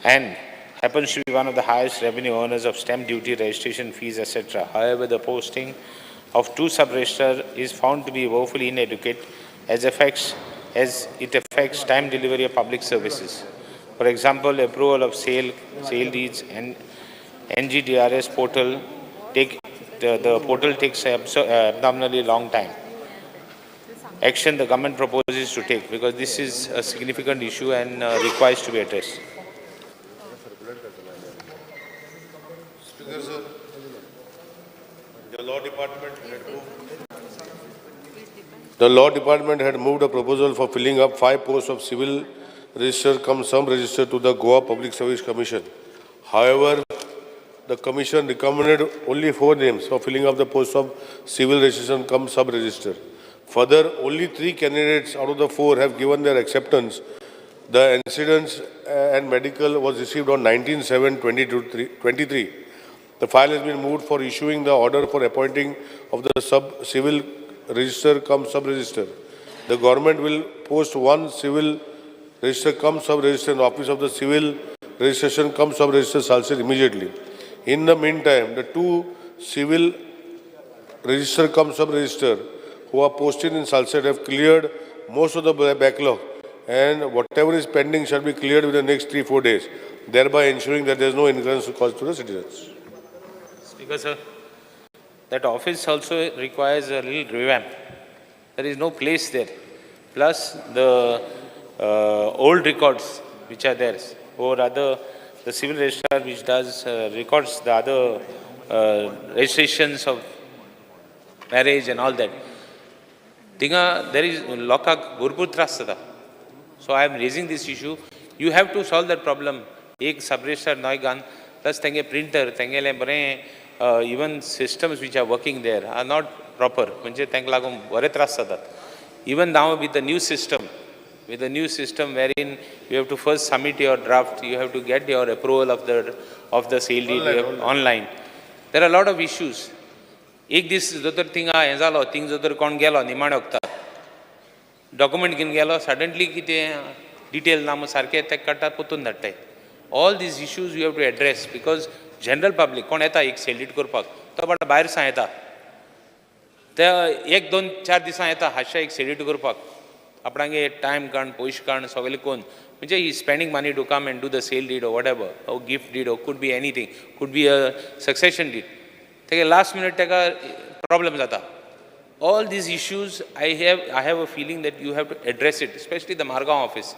and happens to be one of the highest revenue earners of stamp duty, registration fees, etc. However, the posting of two sub-registrars is found to be woefully inadequate as it affects time delivery of public services. For example, approval of sale deeds and NGDRS portal the portal takes abnormally long time. Action the government proposes to take, because this is a significant issue and requires to be addressed. Speaker, sir, the Law Department had moved a proposal for filling up 5 posts of civil register cum sub-register to the Goa Public Service Commission. However, the Commission recommended only 4 names for filling up the post of civil registration cum sub-register. Further, only 3 candidates out of the 4 have given their acceptance. The incidents and medical was received on 19/7/2023. The file has been moved for issuing the order for appointing of the civil register cum sub-register. The government will post 1 civil register cum sub-register in the office of the civil registration cum sub-register Salsit immediately. In the meantime, the 2 civil register cum sub-register who are posted in Salsit have cleared most of the backlog, and whatever is pending shall be cleared within the next 3-4 days, thereby ensuring that there is no inconvenience caused to the citizens. Speaker, sir, that office also requires a little revamp. There is no place there. Plus the old records which are there, or rather the civil registrar which does records the other registrations of marriage and all that. There is lokak bhurpur tras jata. So I am raising this issue. You have to solve that problem. Ek sub-registrar noy gan, plus tenge printer, tengele bare even systems which are working there are not proper. Manje teng lagum bare tras jatat. Even now with the new system wherein you have to first submit your draft, you have to get your approval of the sale deed online. There are a lot of issues. Ek this jodar thinga enzalo, things jodar kon gelo nimane okta. Document gin gelo, suddenly kite detail नाम सारके ते काडटात पोतून धाडटाय. All these issues you have to address because general public कोण येता एक सेलिट करपाक तो बाबा भायर सां येता ते 1-2-4 दिसां येता हातशा एक सेलिट करपाक आपणागे टायम काण पयशे काण सगळे कोण म्हणजे he spending money to come and do the sale deed or whatever or gift deed or could be anything could be a succession deed तेगे लास्ट मिनट तेका प्रॉब्लम जाता. All these issues, I have a feeling that you have to address it, especially the Margaon office.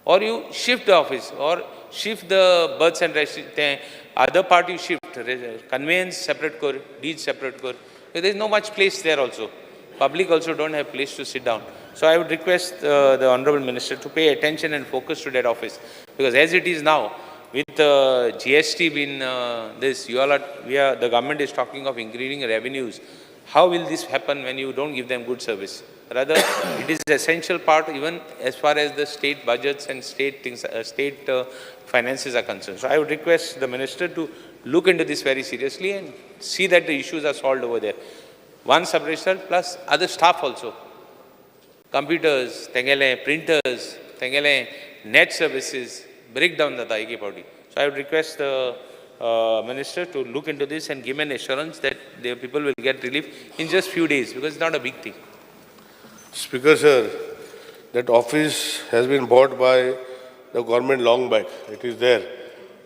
Or you shift the office, or shift the births and registration, other part you shift, conveyance separate kor, deeds separate kor. There is no much place there also. Public also don't have place to sit down. So I would request the Honorable Minister to pay attention and focus to that office. Because as it is now, with GST being this, the government is talking of increasing revenues. How will this happen when you don't give them good service? Rather, it is an essential part even as far as the state budgets and state finances are concerned. So I would request the minister to look into this very seriously and see that the issues are solved over there. One sub-register plus other staff also. Computers, tengele, printers, tengele, net services, breakdown data eki party. So I would request the minister to look into this and give an assurance that the people will get relief in just few days because it's not a big thing. Speaker sir, that office has been bought by the government long back. It is there.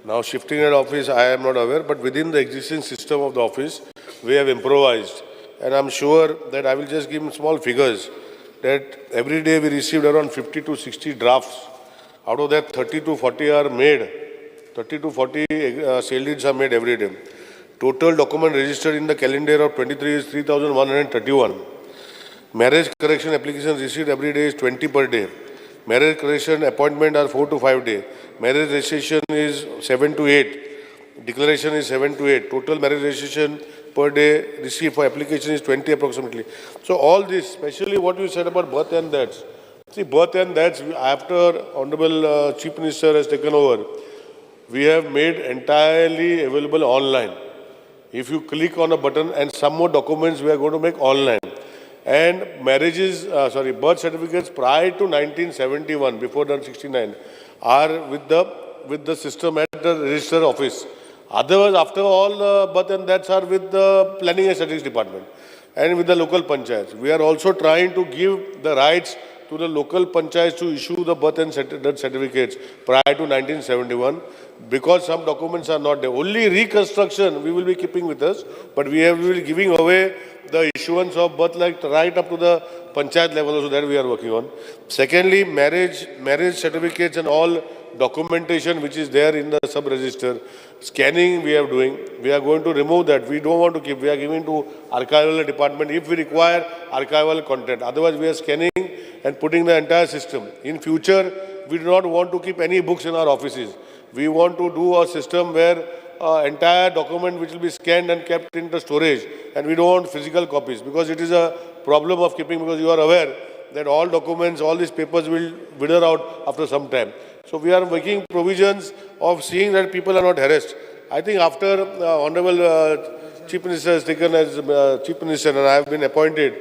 Now shifting that office, I am not aware, but within the existing system of the office, we have improvised. And I'm sure that I will just give small figures that every day we received around 50 to 60 drafts. Out of that, 30 to 40 are made. 30 to 40 sale deeds are made every day. Total document registered in the calendar year of 23 is 3,131. Marriage correction applications received every day is 20 per day. Marriage correction appointment are 4 to 5 days. Marriage registration is 7 to 8. Declaration is 7 to 8. Total marriage registration per day received for application is 20 approximately. So all this, especially what you said about birth and deaths. See, birth and deaths, after Honorable Chief Minister has taken over, we have made entirely available online. If you click on a button, and some more documents we are going to make online. And birth certificates prior to 1971, before 1969, are with the system at the register office. Otherwise, after all, birth and deaths are with the planning and statistics department and with the local panchayats. We are also trying to give the rights to the local panchayats to issue the birth and death certificates prior to 1971 because some documents are not there. Only reconstruction we will be keeping with us, but we will be giving away the issuance of birth right up to the panchayat level also that we are working on. Secondly, marriage certificates and all documentation which is there in the sub-register, scanning we are doing. We are going to remove that. We don't want to keep. We are giving to archival department if we require archival content. Otherwise, we are scanning and putting the entire system. In future, we do not want to keep any books in our offices. We want to do a system where entire document which will be scanned and kept in the storage, and we don't want physical copies because it is a problem of keeping, because you are aware that all documents, all these papers will wither out after some time. So we are making provisions of seeing that people are not harassed. I think after Honorable Chief Minister has taken as Chief Minister and I have been appointed,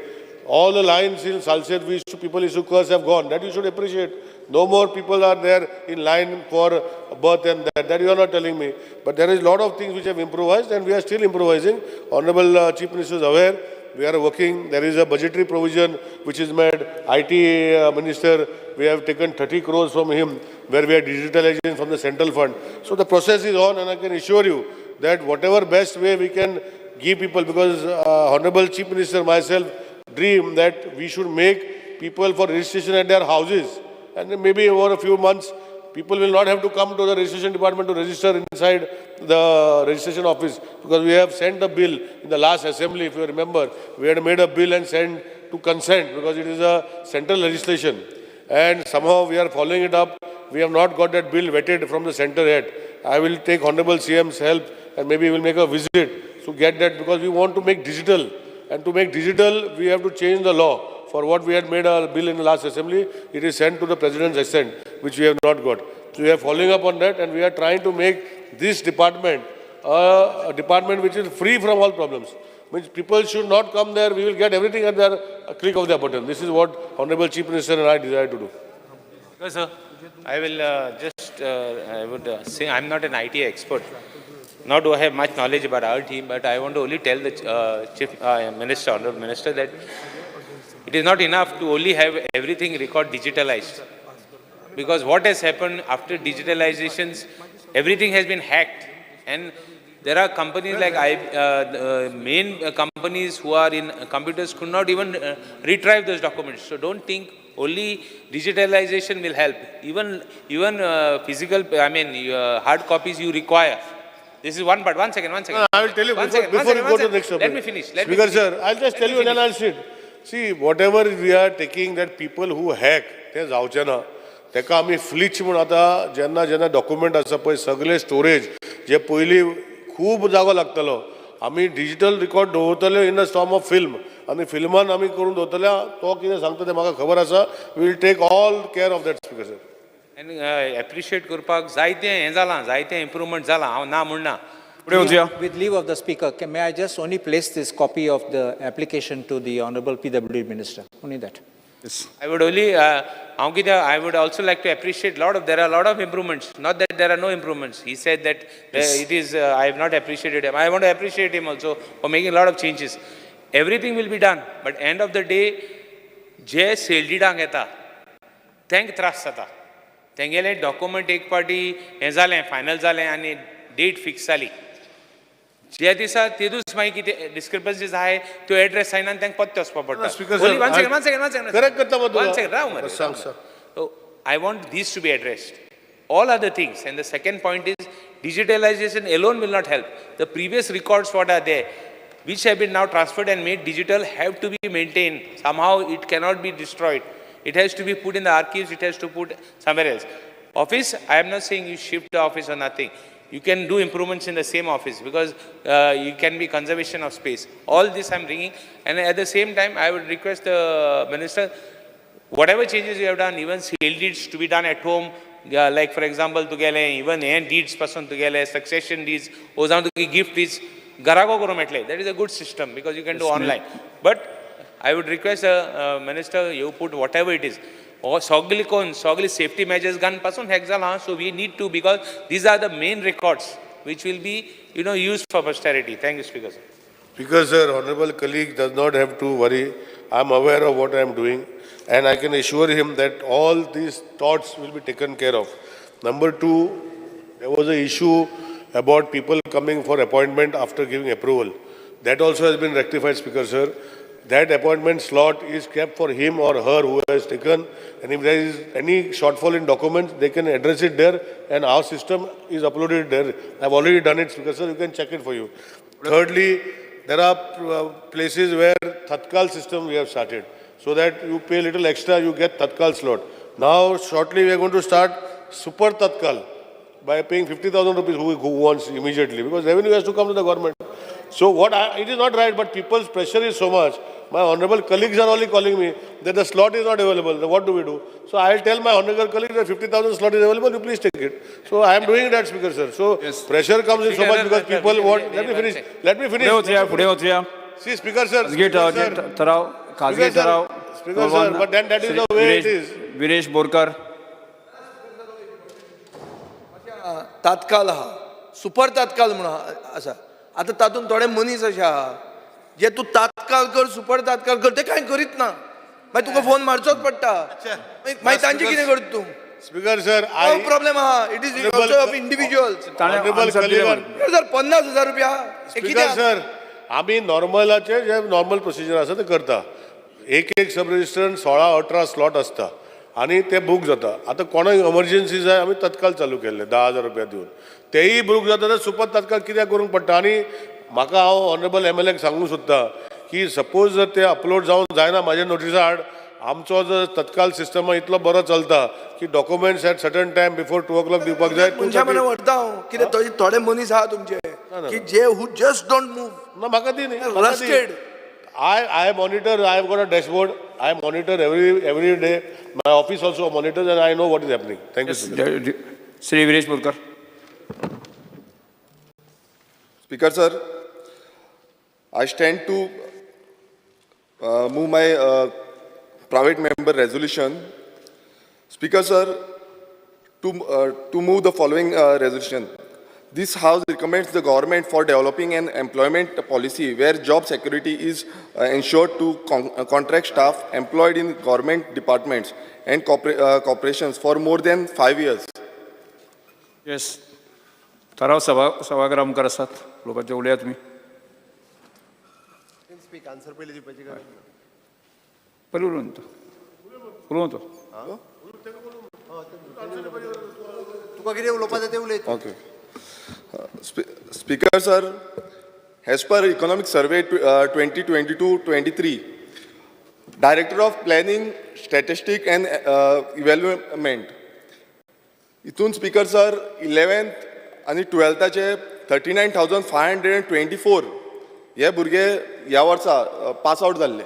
all the lines in Salsett people used to curse have gone. That you should appreciate. No more people are there in line for birth and that you are not telling me. But there is a lot of things which have improvised and we are still improvising. Honorable Chief Minister is aware. We are working. There is a budgetary provision which is made. IT Minister, we have taken 30 crores from him where we are digitalizing from the central fund. So the process is on and I can assure you that whatever best way we can give people, because Honorable Chief Minister, myself, dream that we should make people for registration at their houses. And maybe over a few months, people will not have to come to the registration department to register inside the registration office, because we have sent a bill in the last assembly, if you remember. We had made a bill and sent to consent because it is a central legislation. And somehow we are following it up. We have not got that bill vetted from the center yet. I will take Honorable CM's help and maybe we will make a visit to get that, because we want to make digital. And to make digital, we have to change the law. For what we had made a bill in the last assembly, it is sent to the President's assent, which we have not got. So we are following up on that and we are trying to make this department a department which is free from all problems. Means people should not come there, we will get everything at their click of their button. This is what Honorable Chief Minister and I desire to do. Yes, sir. I will I would say I'm not an IT expert, nor do I have much knowledge about our team, but I want to only tell the Chief Minister, Honorable Minister, that it is not enough to only have everything record digitalized. Because what has happened after digitalizations, everything has been hacked. And there are companies like main companies who are in computers could not even retrieve those documents. So don't think only digitalization will help. Even physical, hard copies you require. This is one part. One second. No, I will tell you before you go to the next topic. Let me finish. Speaker sir, I'll just tell you and then I'll sit. See, whatever we are taking, that people who hack, ते जावचे ना. तेका आमी फ्लिच म्हणून आता जेन्ना document आसा पळय सगळे स्टोरेज जे पयलीं खूब जागो लागतलो आमी डिजिटल रिकॉर्ड दवरतले in the form of film आनी फिल्मान आमी करून दवरतले तो कितें सांगता तें म्हाका खबर आसा we will take all care of that speaker sir. आनी एप्रिशिएट करपाक जायतें हें जालां, जायतें इम्प्रुवमेंट जालां, हांव ना म्हणना. With leave of the speaker, may I just only place this copy of the application to the Honorable PWD Minister? Only that. Yes. I would only, I would also like to appreciate there are a lot of improvements. Not that there are no improvements. He said that it is, I have not appreciated him. I want to appreciate him also for making a lot of changes. Everything will be done, but end of the day, je seldidang eta, thank trust ata. Tengele document एक party हे जालें, final जालें आणि date fix जाली. जे दिसा तेदूस मागीर कितें discrepancies आहाय त्यो address sign आनी तांकां पत्ते वचपा पडटा. Only one second. Correct करता मग One second, राव मरे. So I want these to be addressed. All other things. And the second point is digitalization alone will not help. The previous records what are there, which have been now transferred and made digital, have to be maintained. Somehow it cannot be destroyed. It has to be put in the archives. It has to put somewhere else. Office, I am not saying you shift the office or nothing. You can do improvements in the same office because you can be conservation of space. All this I'm bringing. And at the same time, I would request the Minister, whatever changes you have done, even sale deeds to be done at home, like for example, even hand deeds person succession deeds, gift deeds, that is a good system because you can do online. But I would request the Minister, you put whatever it is. Or sogli safety measures gun person hexala, so we need to, because these are the main records which will be used for posterity. Thank you, Speaker sir. Speaker sir, honorable colleague does not have to worry. I am aware of what I am doing and I can assure him that all these thoughts will be taken care of. Number two, there was an issue about people coming for appointment after giving approval. That also has been rectified, Speaker sir. That appointment slot is kept for him or her who has taken, and if there is any shortfall in documents, they can address it there, and our system is uploaded there. I have already done it, Speaker sir, you can check it for you. Thirdly, there are places where Tatkal system we have started, so that you pay a little extra, you get Tatkal slot. Now, shortly we are going to start Super Tatkal by paying 50,000 rupees who wants immediately, because revenue has to come to the government. So it is not right, but people's pressure is so much. My honorable colleagues are only calling me that the slot is not available. Then what do we do? So I'll tell my honorable colleagues that 50,000 slot is available, you please take it. So I am doing that, Speaker sir. So pressure comes in so much because people want. Let me finish. See, Speaker sir. Speaker sir, but then that is the way it is. Viresh Borkar. तात्काळ आहा super तात्काळ म्हणून आसा आता तातूंत थोडे मनीस अशे आहा जे तूं तात्काळ कर सुपर तात्काळ कर ते कांय करीत ना मागीर तुका फोन मारचोच पडटा मागीर तांचे कितें करता तूं स्पीकर सर नो प्रॉब्लेम आहा it is also of individuals sir 50,000 रुपया स्पीकर सर आमी नॉर्मलाचे जे नॉर्मल प्रोसिजर आसा ते करता एक सब रजिस्टरान 16-18 स्लॉट आसता आणि ते बूक जाता आतां कोणाक एमर्जन्सी जाय आमी तत्काल चालू केल्ले 10,000 रुपया दिवन तेही बूक जाता तर सुपर तत्काल कित्याक करूंक पडटा आणि म्हाका हांव ऑनरेबल MLAक सांगूंक सोदता की सपोज जर ते अपलोड जावन जायना म्हाज्या नोटिसा आड आमचो जर तत्काल सिस्टम इतलो बरो चलता की documents at certain time before 2 o'clock दिवपाक जाय तुमच्या मना व्हरता हांव कितें थोडे मनीस आहा तुमचे की जे हू जस्ट डोंट मूव ना म्हाका दी न्ही I monitor, I have got a dashboard, I monitor every day. My office also monitors and I know what is happening. Thank you, Speaker. Shri Viresh Borkar. Speaker sir, I stand to move my private member resolution. Speaker sir, to move the following resolution. This House recommends the government for developing an employment policy where job security is ensured to contract staff employed in government departments and corporations for more than 5 years. Yes ठराव सभागृह मुखार आसात उलोवपाचे उलया तुमी पयलीं उलोवन तो तुका कितें उलोवपाचें तें उलय. Okay. Speaker sir, as per Economic Survey 2022-23, Director of Planning, Statistics and Evaluation, इथून स्पीकर सर 11th आणि 12thचे 39,524 हे भुरगे ह्या वर्सा पास आउट जाल्ले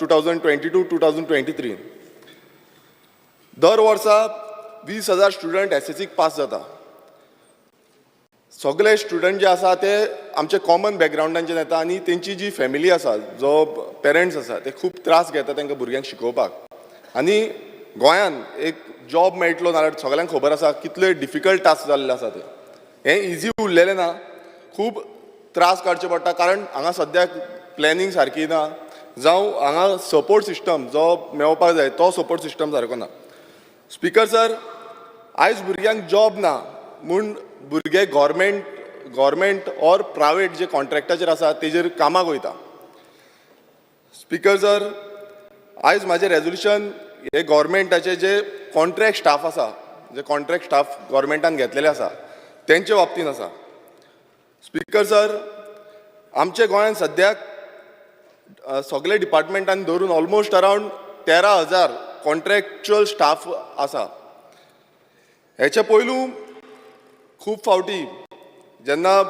2022-2023. दर वर्सा 20,000 स्टुडंट SSCक पास जाता. सगळे स्टुडंट जे आसा ते आमचे कॉमन बॅकग्रावंडांच्यान येता आनी तेंची जी फॅमिली आसा जो पेरंट्स आसा ते खूब त्रास घेता तांकां भुरग्यांक शिकोवपाक. आनी गोंयान एक जॉब मेळटलो नाल्यार सगळ्यांक खबर आसा कितले डिफिकल्ट टास्क जाल्ले आसा ते. हें इजी उरलेलें ना, खूब त्रास काडचे पडटा कारण हांगा सद्याक प्लॅनिंग सारकी ना जावं हांगा सपोर्ट सिस्टम जो मेळपाक जाय तो सपोर्ट सिस्टम सारको ना. स्पीकर सर, आयज भुरग्यांक जॉब ना म्हूण भुरगे गव्हर्मेंट ऑर प्रायवेट जे कॉन्ट्रॅक्टाचेर आसा तेजेर कामाक वयता. स्पीकर सर, आयज म्हाजें रेजोल्युशन हे गव्हर्मेंटाचे जे कॉन्ट्रॅक्ट स्टाफ आसा, जे कॉन्ट्रॅक्ट स्टाफ गव्हर्मेंटान घेतलेले आसा तेंच्या बाबतींत आसा. स्पीकर सर, आमच्या गोंयांत सद्याक सगळे डिपार्टमेंटांनी धरून ऑलमोस्ट अरावंड 13,000 कॉन्ट्रॅक्च्युअल स्टाफ आसा. हेच्या पयलू खूब फावटी जेन्ना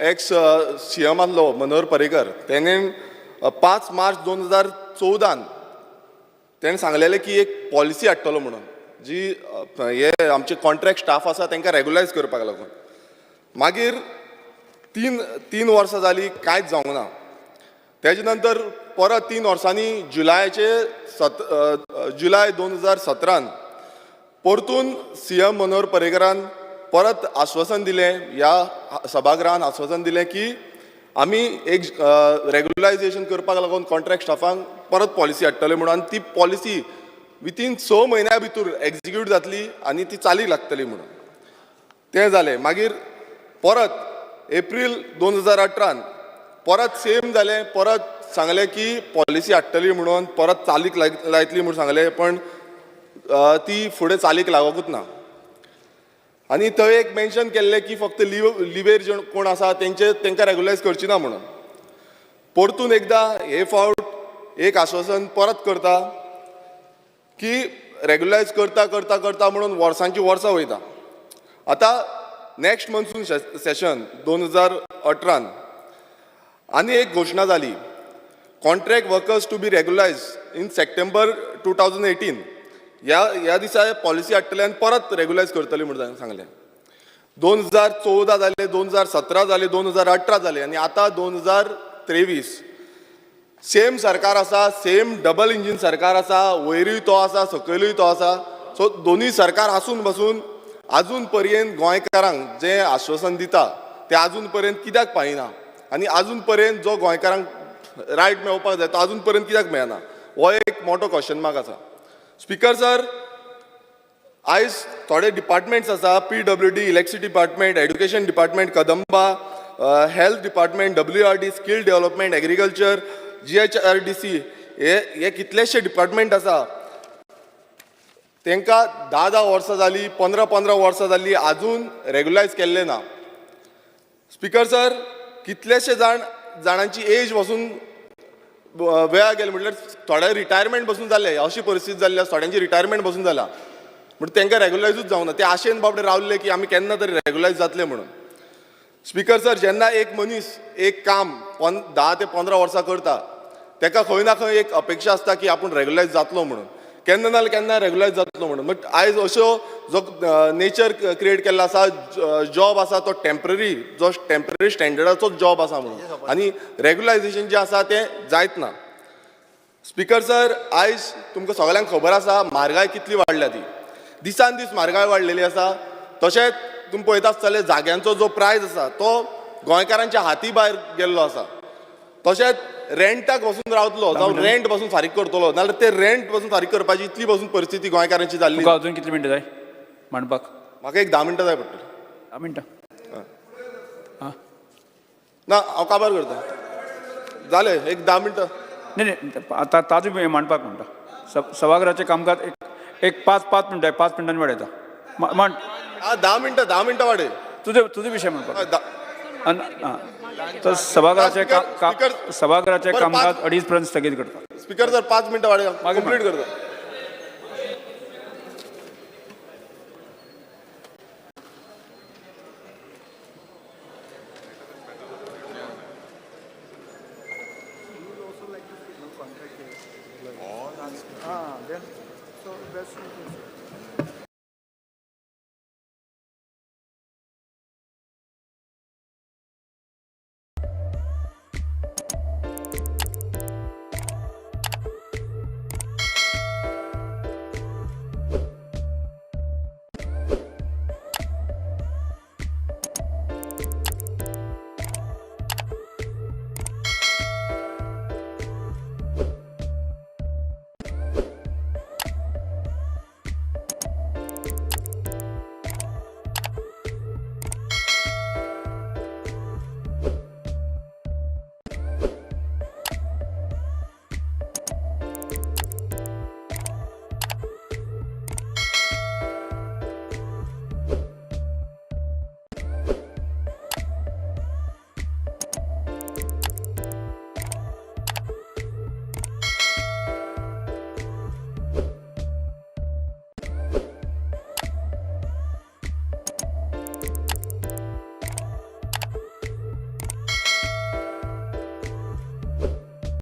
एक्स CM आसलो मनोहर पर्रीकर तेणें 5 मार्च 2014 तेणें सांगलेलें की एक पॉलिसी हाडटलो म्हणून जी हे आमचे कॉन्ट्रॅक्ट स्टाफ आसा तांकां रेगुलायज करपाक लागून. मागीर तीन वर्सां जालीं कांयच जावंक ना. तेजे नंतर परत 3 वर्सांनी जुलाय 2017 परतून CM मनोहर पर्रीकरान परत आश्वासन दिलें, ह्या सभागृहान आश्वासन दिलें की आमी एक रेगुलायजेशन करपाक लागून कॉन्ट्रॅक्ट स्टाफांक परत पॉलिसी हाडटले म्हणून. आनी ती पॉलिसी विथीन 6 म्हयन्या भितर एक्झिक्यूट जातली आनी ती चालीक लागतली म्हणून. तें जालें. मागीर परत एप्रील 2018 परत सेम जालें, परत सांगलें की पॉलिसी हाडटली म्हणून परत चालीक लायतली म्हणून सांगलें, पण ती फुडें चालीक लागोकूच ना. आनी थंय एक मेन्शन केल्लें की फक्त लिवेर जे कोण आसा तांकां रेगुलायज करची ना म्हणून. परतून एकदां हे फावट एक आश्वासन परत करता की रेगुलायज करता म्हणून वर्सांची वर्सां वयता. आतां नेक्स्ट मन्सून सेशन 2018 आनी एक घोशणा जाली, contract workers to be regularise in September 2018. ह्या दिसा पॉलिसी हाडटले आनी परत रेगुलायज करतली म्हणून सांगलें. 2014 जालें, 2017 जालें, 2018 जालें आनी आतां 2023. सेम सरकार आसा, सेम डबल इंजीन सरकार आसा, वयरूय तो आसा, सकयलूय तो आसा. सो दोनूय सरकार आसून बसून आजून पर्यंत गोंयकारांक जें आश्वासन दिता तें आजून पर्यंत कित्याक पाळिना आनी आजून पर्यंत जो गोंयकारांक रायट मेळपाक जाय तो आजून पर्यंत कित्याक मेळना, हो एक मोठो क्वेश्चन मार्क आसा. स्पीकर सर, आयज थोडे डिपार्टमेंट्स आसा, PWD, electricity department, education department, Kadamba, health department, WRD, skill development, agriculture, GHRDC, हे कितलेशे डिपार्टमेंट आसा तांकां 10 वर्सां जालीं, 15 वर्सां जाल्लीं, आजून रेगुलायज केल्लें ना. स्पीकर सर, कितलेशे जाणांची एज वचून वेळा गेले, म्हटल्यार थोडे रिटायरमेंट बसून जाले, अशी परिस्थिती जाल्ली आसा, थोड्यांची रिटायरमेंट बसून जाला म्हणून तांकां रेगुलायजूच जावना. ते आशेन बाबडे रावल्ले की आमी केन्ना तरी रेगुलायज जातले म्हणून. स्पीकर सर, जेन्ना एक मनीस एक काम 10 ते 15 वर्सां करता ताका खंय ना खंय एक अपेक्षा आसता की आपूण रेगुलायज जातलो म्हणून, केन्ना नाल्यार केन्ना रेगुलायज जातलो म्हणून. बट आयज अश्यो जो नेचर क्रिएट केल्लो आसा, जॉब आसा तो टेम्पररी स्टँडर्डाचो जॉब आसा म्हणून, आनी रेगुलायजेशन जें आसा तें जायत ना. स्पीकर सर, आयज तुमकां सगळ्यांक खबर आसा म्हारगाय कितली वाडल्या ती. दिसान दीस म्हारगाय वाडलेली आसा तशेंच तुमी पळयता आसतले जाग्यांचो जो प्रायस आसा तो गोंयकारांच्या हाती भायर गेल्लो आसा तशेंच रेंटाक वचून रावतलो जावं रेंट पासून फारीक करतलो नाल्यार ते रेंट पासून फारीक करपाची इतली पासून परिस्थिती गोंयकारांची जाल्ली तुका अजून कितली मिनटां जाय मांडपाक म्हाका एक 10 मिनटां जाय पडटली 10 मिनटां ना हांव काबार करता जालें एक 10 मिनटां नाही नाही आता ताजो मांडपाक म्हणटा सभागृहाचें कामकाज एक 5 मिनटां 5 मिनटांनी वाडयता मांड 10 मिनटां वाडय तुझे विषय म्हणपाक तर सभागृहाचे कामकाज 2:30 पर्यंत स्थगीत करता स्पीकर सर 5 मिनटां वाडय कंप्लीट करता